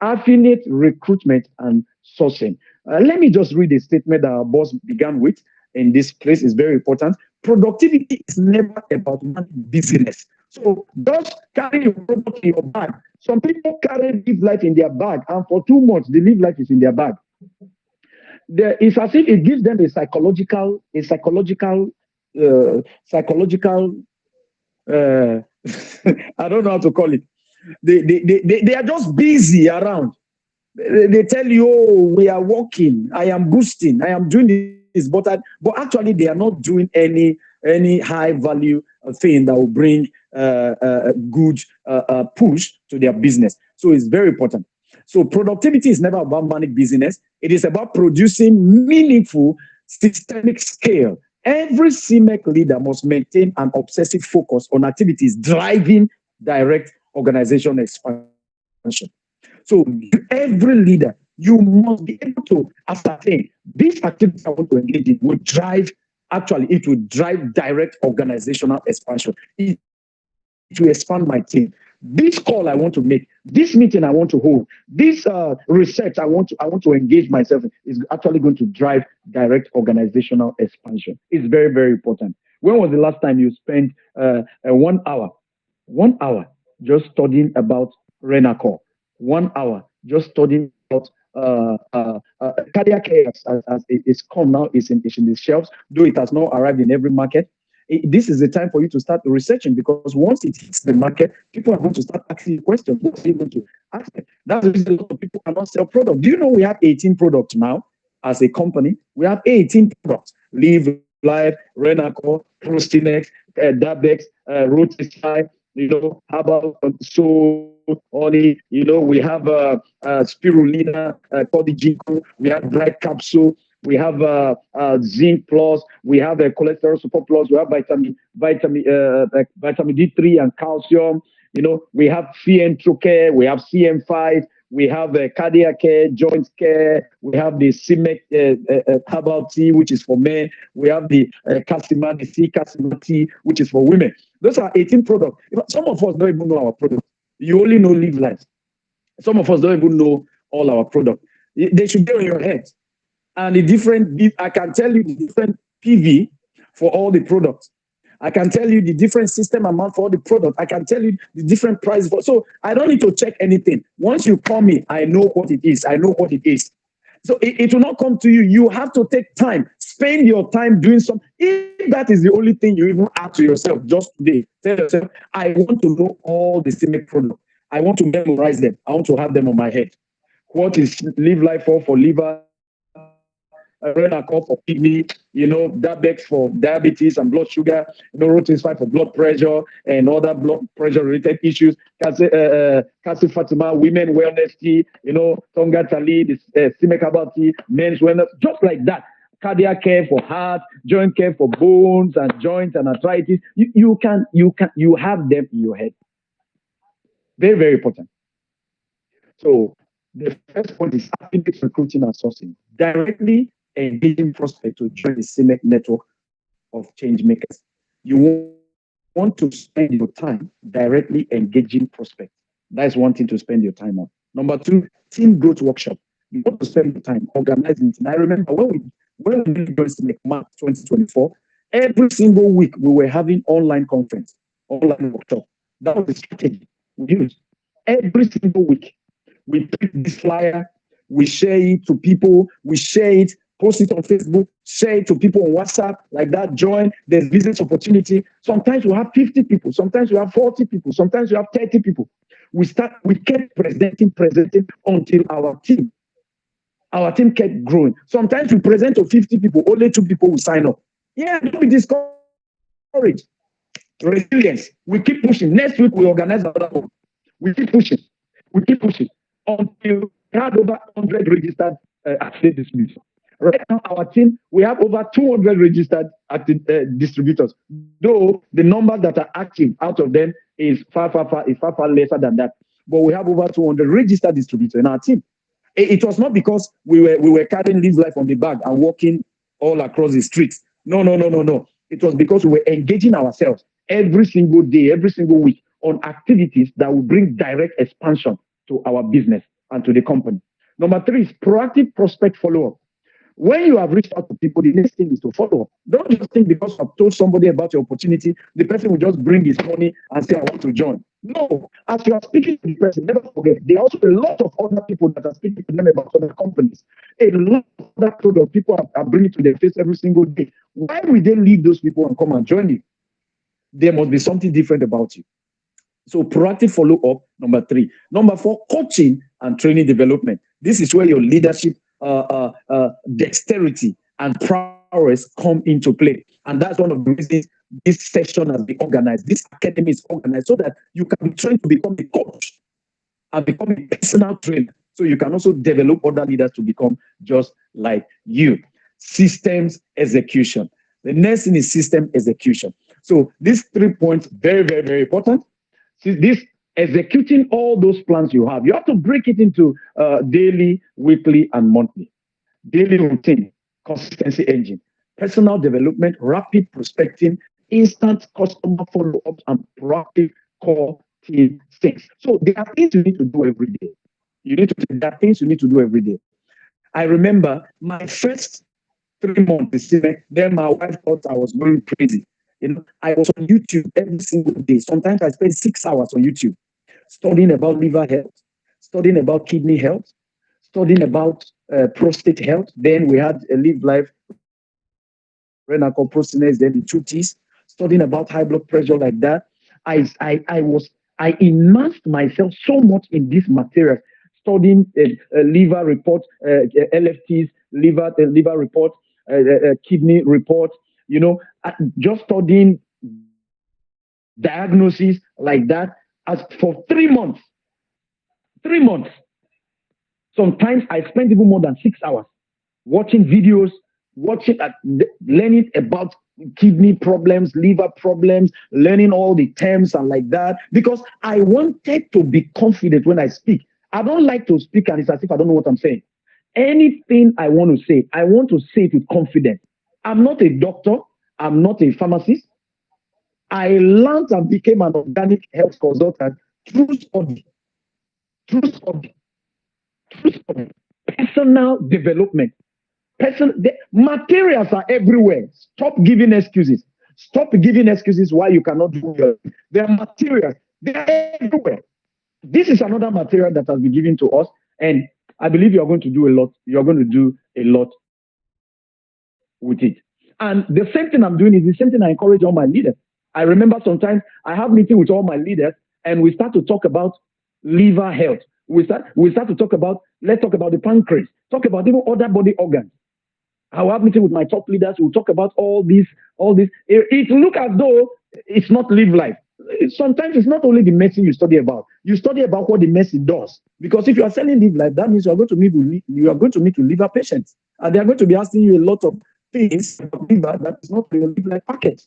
affiliate, recruitment, and sourcing. Let me just read a statement that our boss began with in this place. Is very important. Productivity is never about one business. So just carry your product in your bag. Some people carry live life in their bag, and for 2 months, the live life is in their bag. It's as if it gives them psychological, uh, I don't know how to call it. They are just busy around. They tell you, oh, we are working, I am boosting, I am doing this, but actually they are not doing any high value thing that will bring good push to their business. So it's very important. So productivity is never about manic business. It is about producing meaningful systemic scale. Every CMEC leader must maintain an obsessive focus on activities driving direct organization expansion. So every leader, you must be able to ascertain this activity I want to engage in will drive, actually, it will drive direct organizational expansion. It will expand my team. This call I want to make, this meeting I want to hold, this research I want to engage myself in is actually going to drive direct organizational expansion. It's very, very important. When was the last time you spent 1 hour just studying about Renacor, 1 hour just studying about cardiac care as it's come now, it's in the shelves, though it has not arrived in every market. This is the time for you to start researching, because once it hits the market, people are going to start asking you questions. What are you going to ask them? That's the reason a lot of people cannot sell products. Do you know we have 18 products now as a company? We have 18 products: Live Life, Renacor, Prostinex, Dabex, Rotisai, herbal soul, honey, we have spirulina, called the ginkgo, we have bright capsule, we have zinc plus, we have cholesterol support plus, we have vitamin D3 and calcium, we have CM care, we have CM5, we have cardiac care, joint care. We have the Cemech herbal tea, which is for men. We have the Casima, the C Casima tea, which is for women. Those are 18 products. Some of us don't even know our product. You only know Live Life. Some of us don't even know all our product. They should be on your head. And the different, I can tell you the different PV for all the products. I can tell you the different system amount for all the product. I can tell you the different price for. So I don't need to check anything. Once you call me, I know what it is. I know what it is. So it will not come to you. You have to take time. Spend your time doing something. If that is the only thing you even ask to yourself just today, tell yourself, I want to know all the CMEC product. I want to memorize them. I want to have them on my head. What is live life for liver, Renacol for kidney, Dabex for diabetes and blood sugar, Rotin 5 for blood pressure and other blood pressure related issues, Kasi Fatima, women wellness tea, Tonga Tali, Cemech tea, men's wellness, just like that. Cardiac care for heart, joint care for bones and joints and arthritis. You have them in your head. Very, very important. So the first point is affiliate recruiting and sourcing. Directly engaging prospects to join the Cemech network of change makers. You want to spend your time directly engaging prospects. That's one thing to spend your time on. Number two, team growth workshop. You want to spend your time organizing it. And I remember when we really joined Cemech March 2024, every single week we were having online conference, online workshop. That was the strategy we used. Every single week we print this flyer, we share it to people, we share it, post it on Facebook, share it to people on WhatsApp, like that, join, there's business opportunity. Sometimes we have 50 people, sometimes we have 40 people, sometimes we have 30 people. We kept presenting until our team kept growing. Sometimes we present to 50 people, only 2 people will sign up. Yeah, don't be discouraged. Resilience. We keep pushing. Next week we organize another one. We keep pushing. We keep pushing until we had over 100 registered affiliate distributors. Right now, our team, we have over 200 registered distributors. Though the number that are active out of them is far lesser than that. But we have over 200 registered distributors in our team. It was not because we were carrying Live Life on the bag and walking all across the streets. No. It was because we were engaging ourselves every single day, every single week on activities that will bring direct expansion to our business and to the company. Number three is proactive prospect follow-up. When you have reached out to people, the next thing is to follow up. Don't just think because I've told somebody about your opportunity, the person will just bring his money and say, I want to join. No, as you are speaking to the person, never forget, there are also a lot of other people that are speaking to them about other companies. A lot of other product people are bringing to their face every single day. Why will they leave those people and come and join you? There must be something different about you. So proactive follow-up, number three. Number four, coaching and training development. This is where your leadership dexterity and prowess come into play. And that's one of the reasons this session has been organized. This academy is organized so that you can be trained to become a coach and become a personal trainer. So you can also develop other leaders to become just like you. Systems execution. The next thing is system execution. So these 3 points, very, very, very important. See, this executing all those plans you have to break it into daily, weekly, and monthly. Daily routine, consistency engine, personal development, rapid prospecting, instant customer follow-ups, and proactive core team things. So there are things you need to do every day. There are things you need to do every day. I remember my first 3 months, then my wife thought I was going crazy. I was on YouTube every single day. Sometimes I spend 6 hours on YouTube studying about liver health, studying about kidney health, studying about prostate health. Then we had a Live Life, Renacol Prosinase, then the 2Ts, studying about high blood pressure like that. I immersed myself so much in this material, studying liver report, LFTs, liver report, kidney report. Just studying diagnosis like that as for 3 months. 3 months. Sometimes I spend even more than 6 hours watching videos, learning about kidney problems, liver problems, learning all the terms and like that, because I wanted to be confident when I speak. I don't like to speak and it's as if I don't know what I'm saying. Anything I want to say, I want to say it with confidence. I'm not a doctor. I'm not a pharmacist. I learned and became an organic health consultant through study, through study, through study. Personal development. The materials are everywhere. Stop giving excuses. Stop giving excuses why you cannot do it. There are materials. They are everywhere. This is another material that has been given to us, and I believe you are going to do a lot. You are going to do a lot with it. And the same thing I'm doing is the same thing I encourage all my leaders. I remember sometimes I have meeting with all my leaders, and we start to talk about liver health. We start to talk about, let's talk about the pancreas, talk about even other body organs. I will have meeting with my top leaders. We'll talk about all this. It look as though it's not live life. Sometimes it's not only the medicine you study about. You study about what the medicine does. Because if you are selling live life, that means you are going to meet with liver patients, and they are going to be asking you a lot of things about liver that is not for your live life package.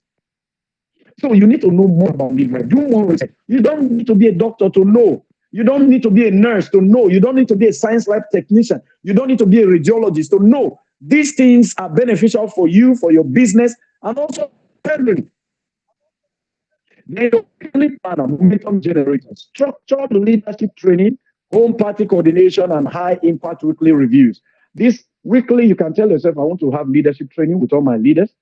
So you need to know more about liver. Do more research. You don't need to be a doctor to know. You don't need to be a nurse to know. You don't need to be a science lab technician. You don't need to be a radiologist to know. These things are beneficial for you, for your business, and also family. Then your family planner, momentum generators, structured leadership training, home party coordination, and high impact weekly reviews. This weekly, you can tell yourself, I want to have leadership training with all my leaders.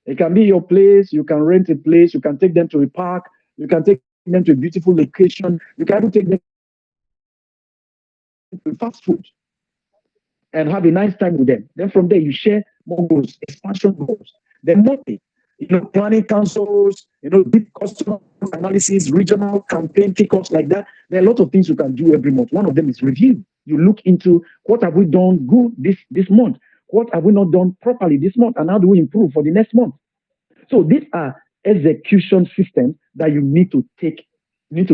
It can be your place. You can rent a place. You can take them to a park. You can take them to a beautiful location. You can even take them to fast food and have a nice time with them. Then from there, you share more goals, expansion goals. Then monthly, planning councils, deep customer analysis, regional campaign kickoffs like that. There are a lot of things you can do every month. One of them is review. You look into what have we done good this month? What have we not done properly this month? And how do we improve for the next month? So these are execution systems that you need to take note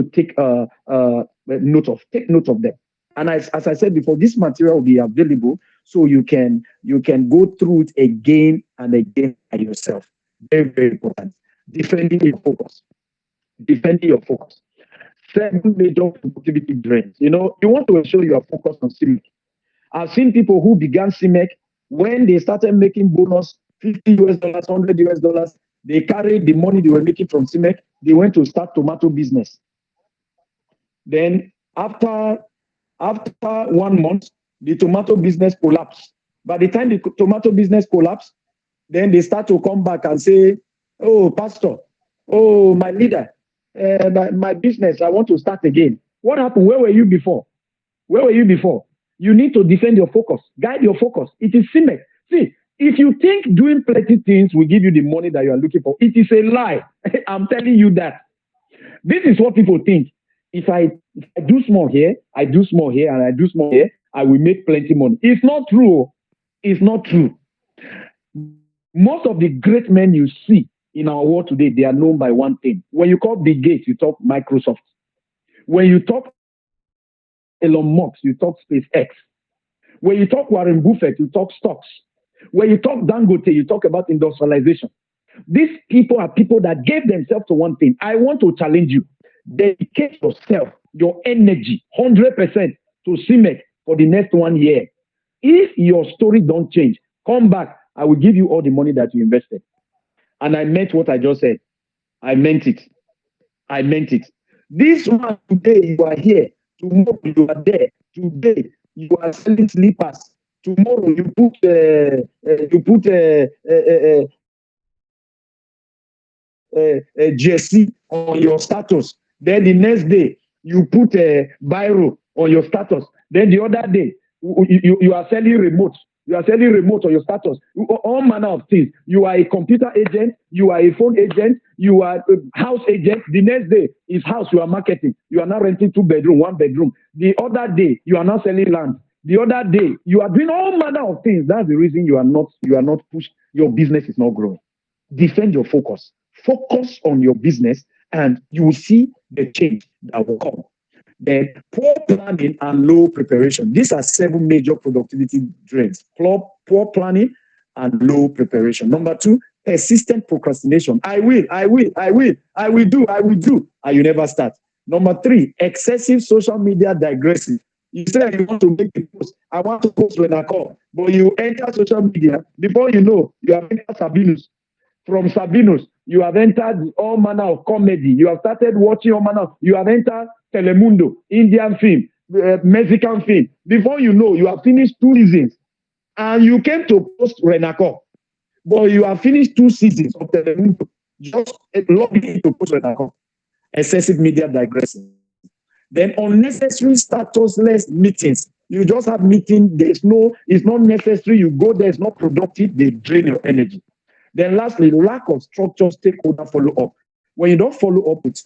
of. Take note of them. And as I said before, this material will be available so you can go through it again and again by yourself. Very, very important. Defending your focus. Defending your focus. 7 major productivity drains. You want to ensure you are focused on Cemech. I've seen people who began Cemech when they started making bonus $50, $100, they carried the money they were making from Cemech, they went to start tomato business. Then after 1 month, the tomato business collapsed. By the time the tomato business collapsed, then they start to come back and say, oh, pastor, oh, my leader, my business, I want to start again. What happened? Where were you before? Where were you before? You need to defend your focus, guide your focus. It is Cemech. See, if you think doing plenty things will give you the money that you are looking for, it is a lie. I'm telling you that. This is what people think. If I do small here, I do small here, and I do small here, I will make plenty money. It's not true. It's not true. Most of the great men you see in our world today, they are known by one thing. When you call Bill Gates, you talk Microsoft. When you talk Elon Musk, you talk SpaceX. When you talk Warren Buffett, you talk stocks. When you talk Dangote, you talk about industrialization. These people are people that gave themselves to one thing. I want to challenge you. Dedicate yourself, your energy, 100% to Cemech for the next 1 year. If your story don't change, come back. I will give you all the money that you invested. And I meant what I just said. I meant it. I meant it. This one today, you are here. Tomorrow, you are there. Today, you are selling slippers. Tomorrow, you put jersey on your status. Then the next day, you put a biro on your status. Then the other day, you are selling remote. You are selling remote on your status. All manner of things. You are a computer agent. You are a phone agent. You are a house agent. The next day is house you are marketing. You are now renting 2 bedroom, 1 bedroom. The other day, you are now selling land. The other day, you are doing all manner of things. That's the reason you are not pushed. Your business is not growing. Defend your focus. Focus on your business, and you will see the change that will come. Then poor planning and low preparation. These are 7 major productivity drains. Poor planning and low preparation. Number 2, persistent procrastination. I will do, and you never start. Number 3, excessive social media digressing. You say you want to make a post. I want to post when I call, but you enter social media. Before you know, you have entered Sabinus. From Sabinus, you have entered all manner of comedy. You have started watching all manner. You have entered Telemundo, Indian film, Mexican film. Before you know, you have finished 2 seasons, and you came to post Renacor, but you have finished 2 seasons of Telemundo. Just logging to post Renacor. Excessive media digressing. Then unnecessary statusless meetings. You just have meeting. It's not necessary. You go there, it's not productive. They drain your energy. Then lastly, lack of structure, stakeholder follow-up. When you don't follow up with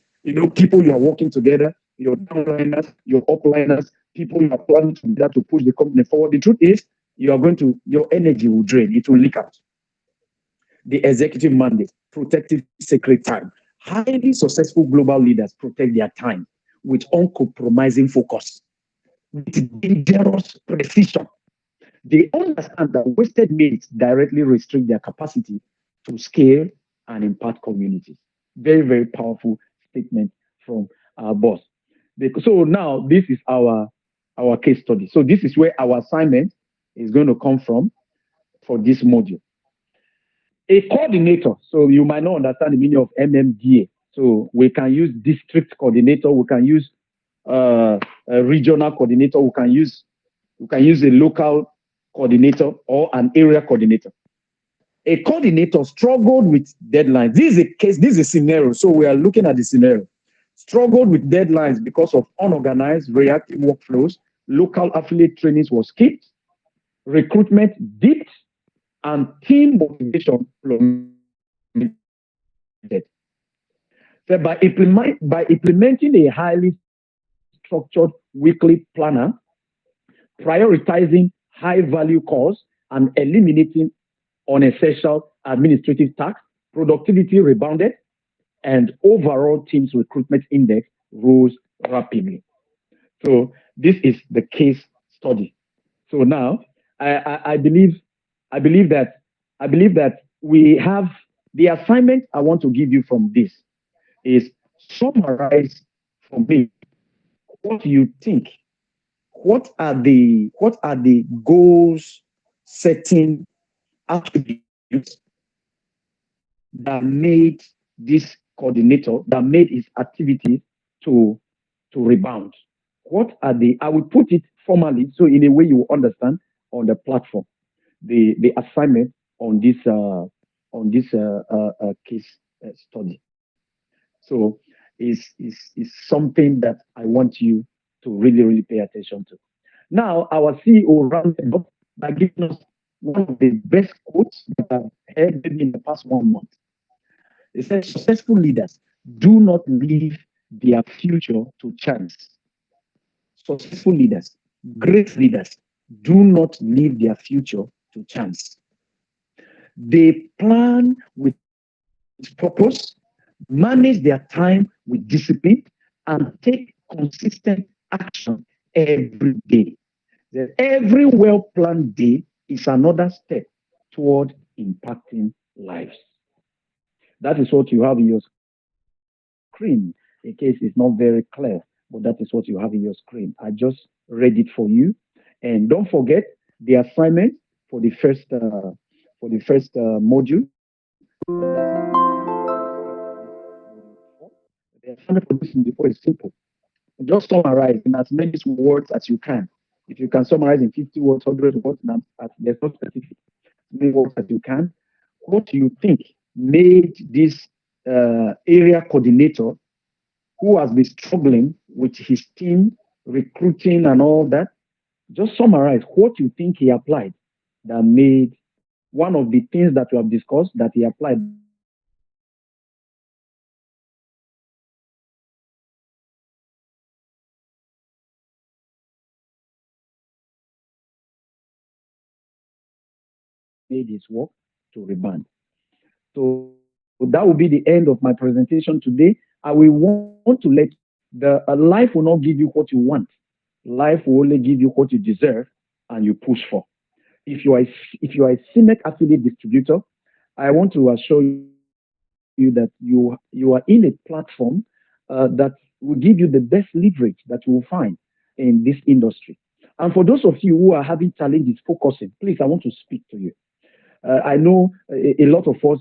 people you are working together, your downliners, your upliners, people you are planning together to push the company forward. The truth is, your energy will drain, it will leak out. The executive mandate, protective sacred time. Highly successful global leaders protect their time with uncompromising focus, with dangerous precision. They understand that wasted minutes directly restrict their capacity to scale and impact communities. Very, very powerful statement from our boss. So now this is our case study. So this is where our assignment is going to come from for this module. A coordinator. So you might not understand the meaning of MMDA. So we can use district coordinator. We can use a regional coordinator. We can use a local coordinator or an area coordinator. A coordinator struggled with deadlines. This is a case, this is a scenario. So we are looking at the scenario. Struggled with deadlines because of unorganized, reactive workflows. Local affiliate trainings was skipped. Recruitment dipped, and team motivation plummeted. So by implementing a highly structured weekly planner, prioritizing high value calls, and eliminating unessential administrative tasks, productivity rebounded, and overall team's recruitment index rose rapidly. So this is the case study. So now I believe that we have the assignment I want to give you from this is summarize for me what you think. What are the goals setting attributes that made this coordinator, that made his activities to rebound? What are the, I will put it formally so in a way you will understand on the platform, the assignment on this case study. So is something that I want you to really, really pay attention to. Now, our CEO rounded up by giving us one of the best quotes that I've heard maybe in the past 1 month. He said, successful leaders do not leave their future to chance. Successful leaders, great leaders, do not leave their future to chance. They plan with purpose, manage their time with discipline, and take consistent action every day. That every well planned day is another step toward impacting lives. That is what you have in your screen. In case it's not very clear, but that is what you have in your screen. I just read it for you. And don't forget the assignment for the first module. The assignment for this before is simple. Just summarize in as many words as you can. If you can summarize in 50 words, 100 words, there's no specific, as many words as you can. What do you think made this area coordinator who has been struggling with his team, recruiting and all that? Just summarize what you think he applied that made one of the things that we have discussed that he applied that made his work to rebound. Just summarize what you think made his work to rebound. So that will be the end of my presentation today. I will want to let you know the life will not give you what you want. Life will only give you what you deserve and you push for. If you are a Cemech affiliate distributor, I want to assure you that you are in a platform that will give you the best leverage that you will find in this industry. And for those of you who are having challenges focusing, please, I want to speak to you. I know a lot of us,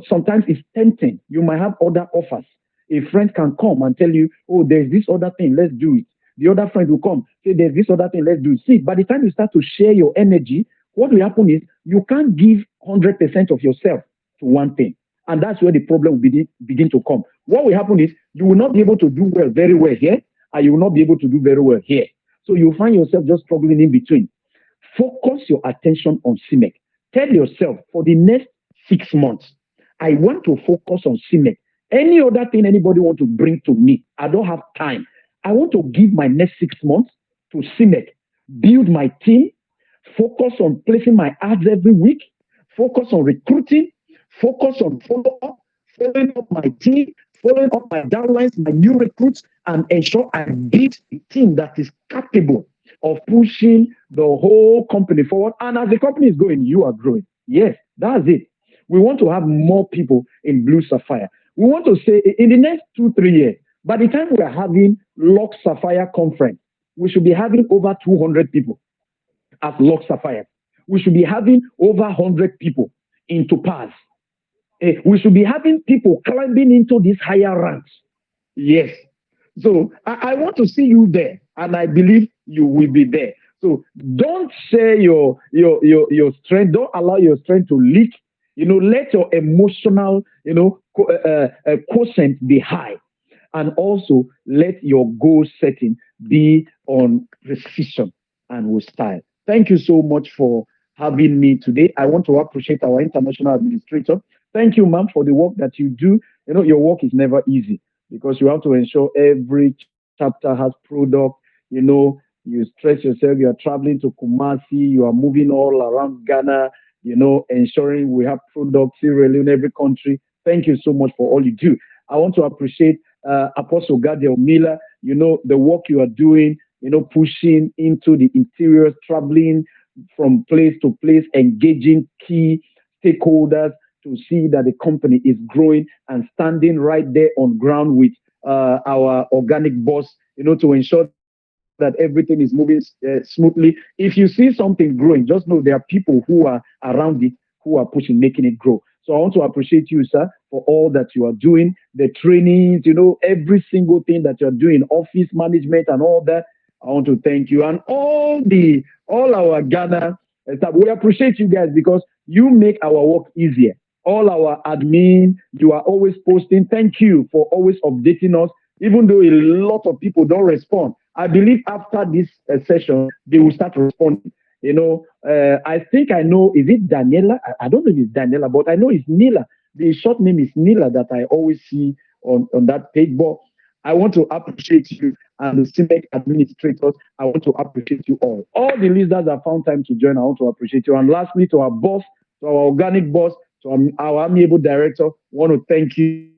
sometimes it's tempting. You might have other offers. A friend can come and tell you, oh, there's this other thing, let's do it. The other friend will come, say, there's this other thing, let's do it. See, by the time you start to share your energy, what will happen is you can't give 100% of yourself to one thing. And that's where the problem will begin to come. What will happen is you will not be able to do very well here, and you will not be able to do very well here. So you find yourself just struggling in between. Focus your attention on Cemech. Tell yourself for the next 6 months, I want to focus on Cemech. Any other thing anybody want to bring to me, I don't have time. I want to give my next 6 months to Cemech, build my team, focus on placing my ads every week, focus on recruiting, focus on follow up, following up my team, following up my downlines, my new recruits, and ensure I build a team that is capable of pushing the whole company forward. And as the company is growing, you are growing. Yes, that's it. We want to have more people in Blue Sapphire. We want to say in the next 2, 3 years, by the time we are having Lock Sapphire conference, we should be having over 200 people at Lock Sapphire. We should be having over 100 people into Topaz. We should be having people climbing into these higher ranks. Yes. So I want to see you there, and I believe you will be there. So don't share your strength. Don't allow your strength to leak. Let your emotional quotient be high, and also let your goal setting be on precision and with style. Thank you so much for having me today. I want to appreciate our international administrator. Thank you, ma'am, for the work that you do. Your work is never easy because you have to ensure every chapter has product. You stress yourself. You are traveling to Kumasi. You are moving all around Ghana. Ensuring we have products really in every country. Thank you so much for all you do. I want to appreciate Apostle Gadiel Miller. The work you are doing. Pushing into the interiors, traveling from place to place, engaging key stakeholders to see that the company is growing and standing right there on ground with our organic boss, to ensure that everything is moving smoothly. If you see something growing, just know there are people who are around it who are pushing, making it grow. So I want to appreciate you, sir, for all that you are doing, the trainings, every single thing that you're doing, office management and all that. I want to thank you and all our Ghana staff. We appreciate you guys because you make our work easier. All our admin, you are always posting. Thank you for always updating us, even though a lot of people don't respond. I believe after this session, they will start responding. I think I know, is it Daniela? I don't know if it's Daniela, but I know it's Nila. The short name is Nila that I always see on that page. But I want to appreciate you and the CIMEC administrators. I want to appreciate you all. All the listeners that found time to join, I want to appreciate you. And lastly, to our boss, to our organic boss, to our amiable director, I want to thank you.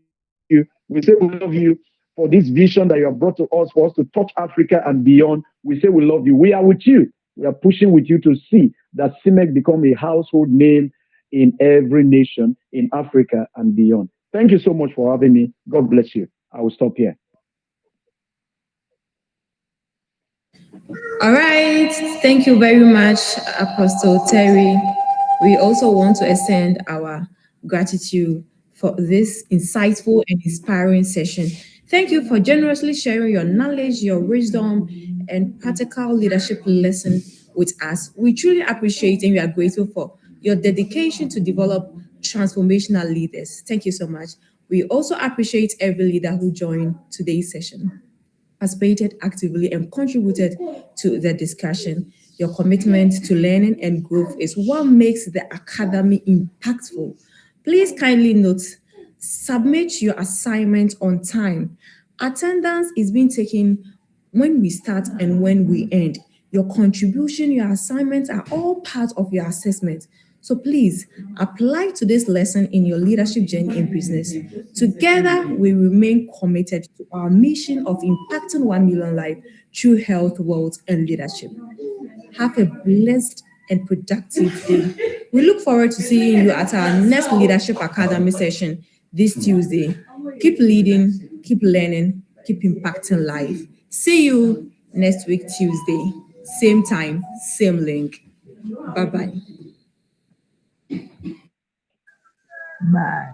We say we love you for this vision that you have brought to us, for us to touch Africa and beyond. We say we love you. We are with you. We are pushing with you to see that CIMEC become a household name in every nation in Africa and beyond. Thank you so much for having me. God bless you. I will stop here. All right. Thank you very much, Apostle Terry. We also want to extend our gratitude for this insightful and inspiring session. Thank you for generously sharing your knowledge, your wisdom, and practical leadership lesson with us. We truly appreciate and we are grateful for your dedication to develop transformational leaders. Thank you so much. We also appreciate every leader who joined today's session, participated actively, and contributed to the discussion. Your commitment to learning and growth is what makes the academy impactful. Please kindly note, submit your assignment on time. Attendance is being taken when we start and when we end. Your contribution, your assignments are all part of your assessment. So please apply to this lesson in your leadership journey in business. Together, we remain committed to our mission of impacting 1 million lives through health, wealth, and leadership. Have a blessed and productive day. We look forward to seeing you at our next Leadership Academy session this Tuesday. Keep leading, keep learning, keep impacting life. See you next week, Tuesday. Same time, same link. Bye bye. Bye.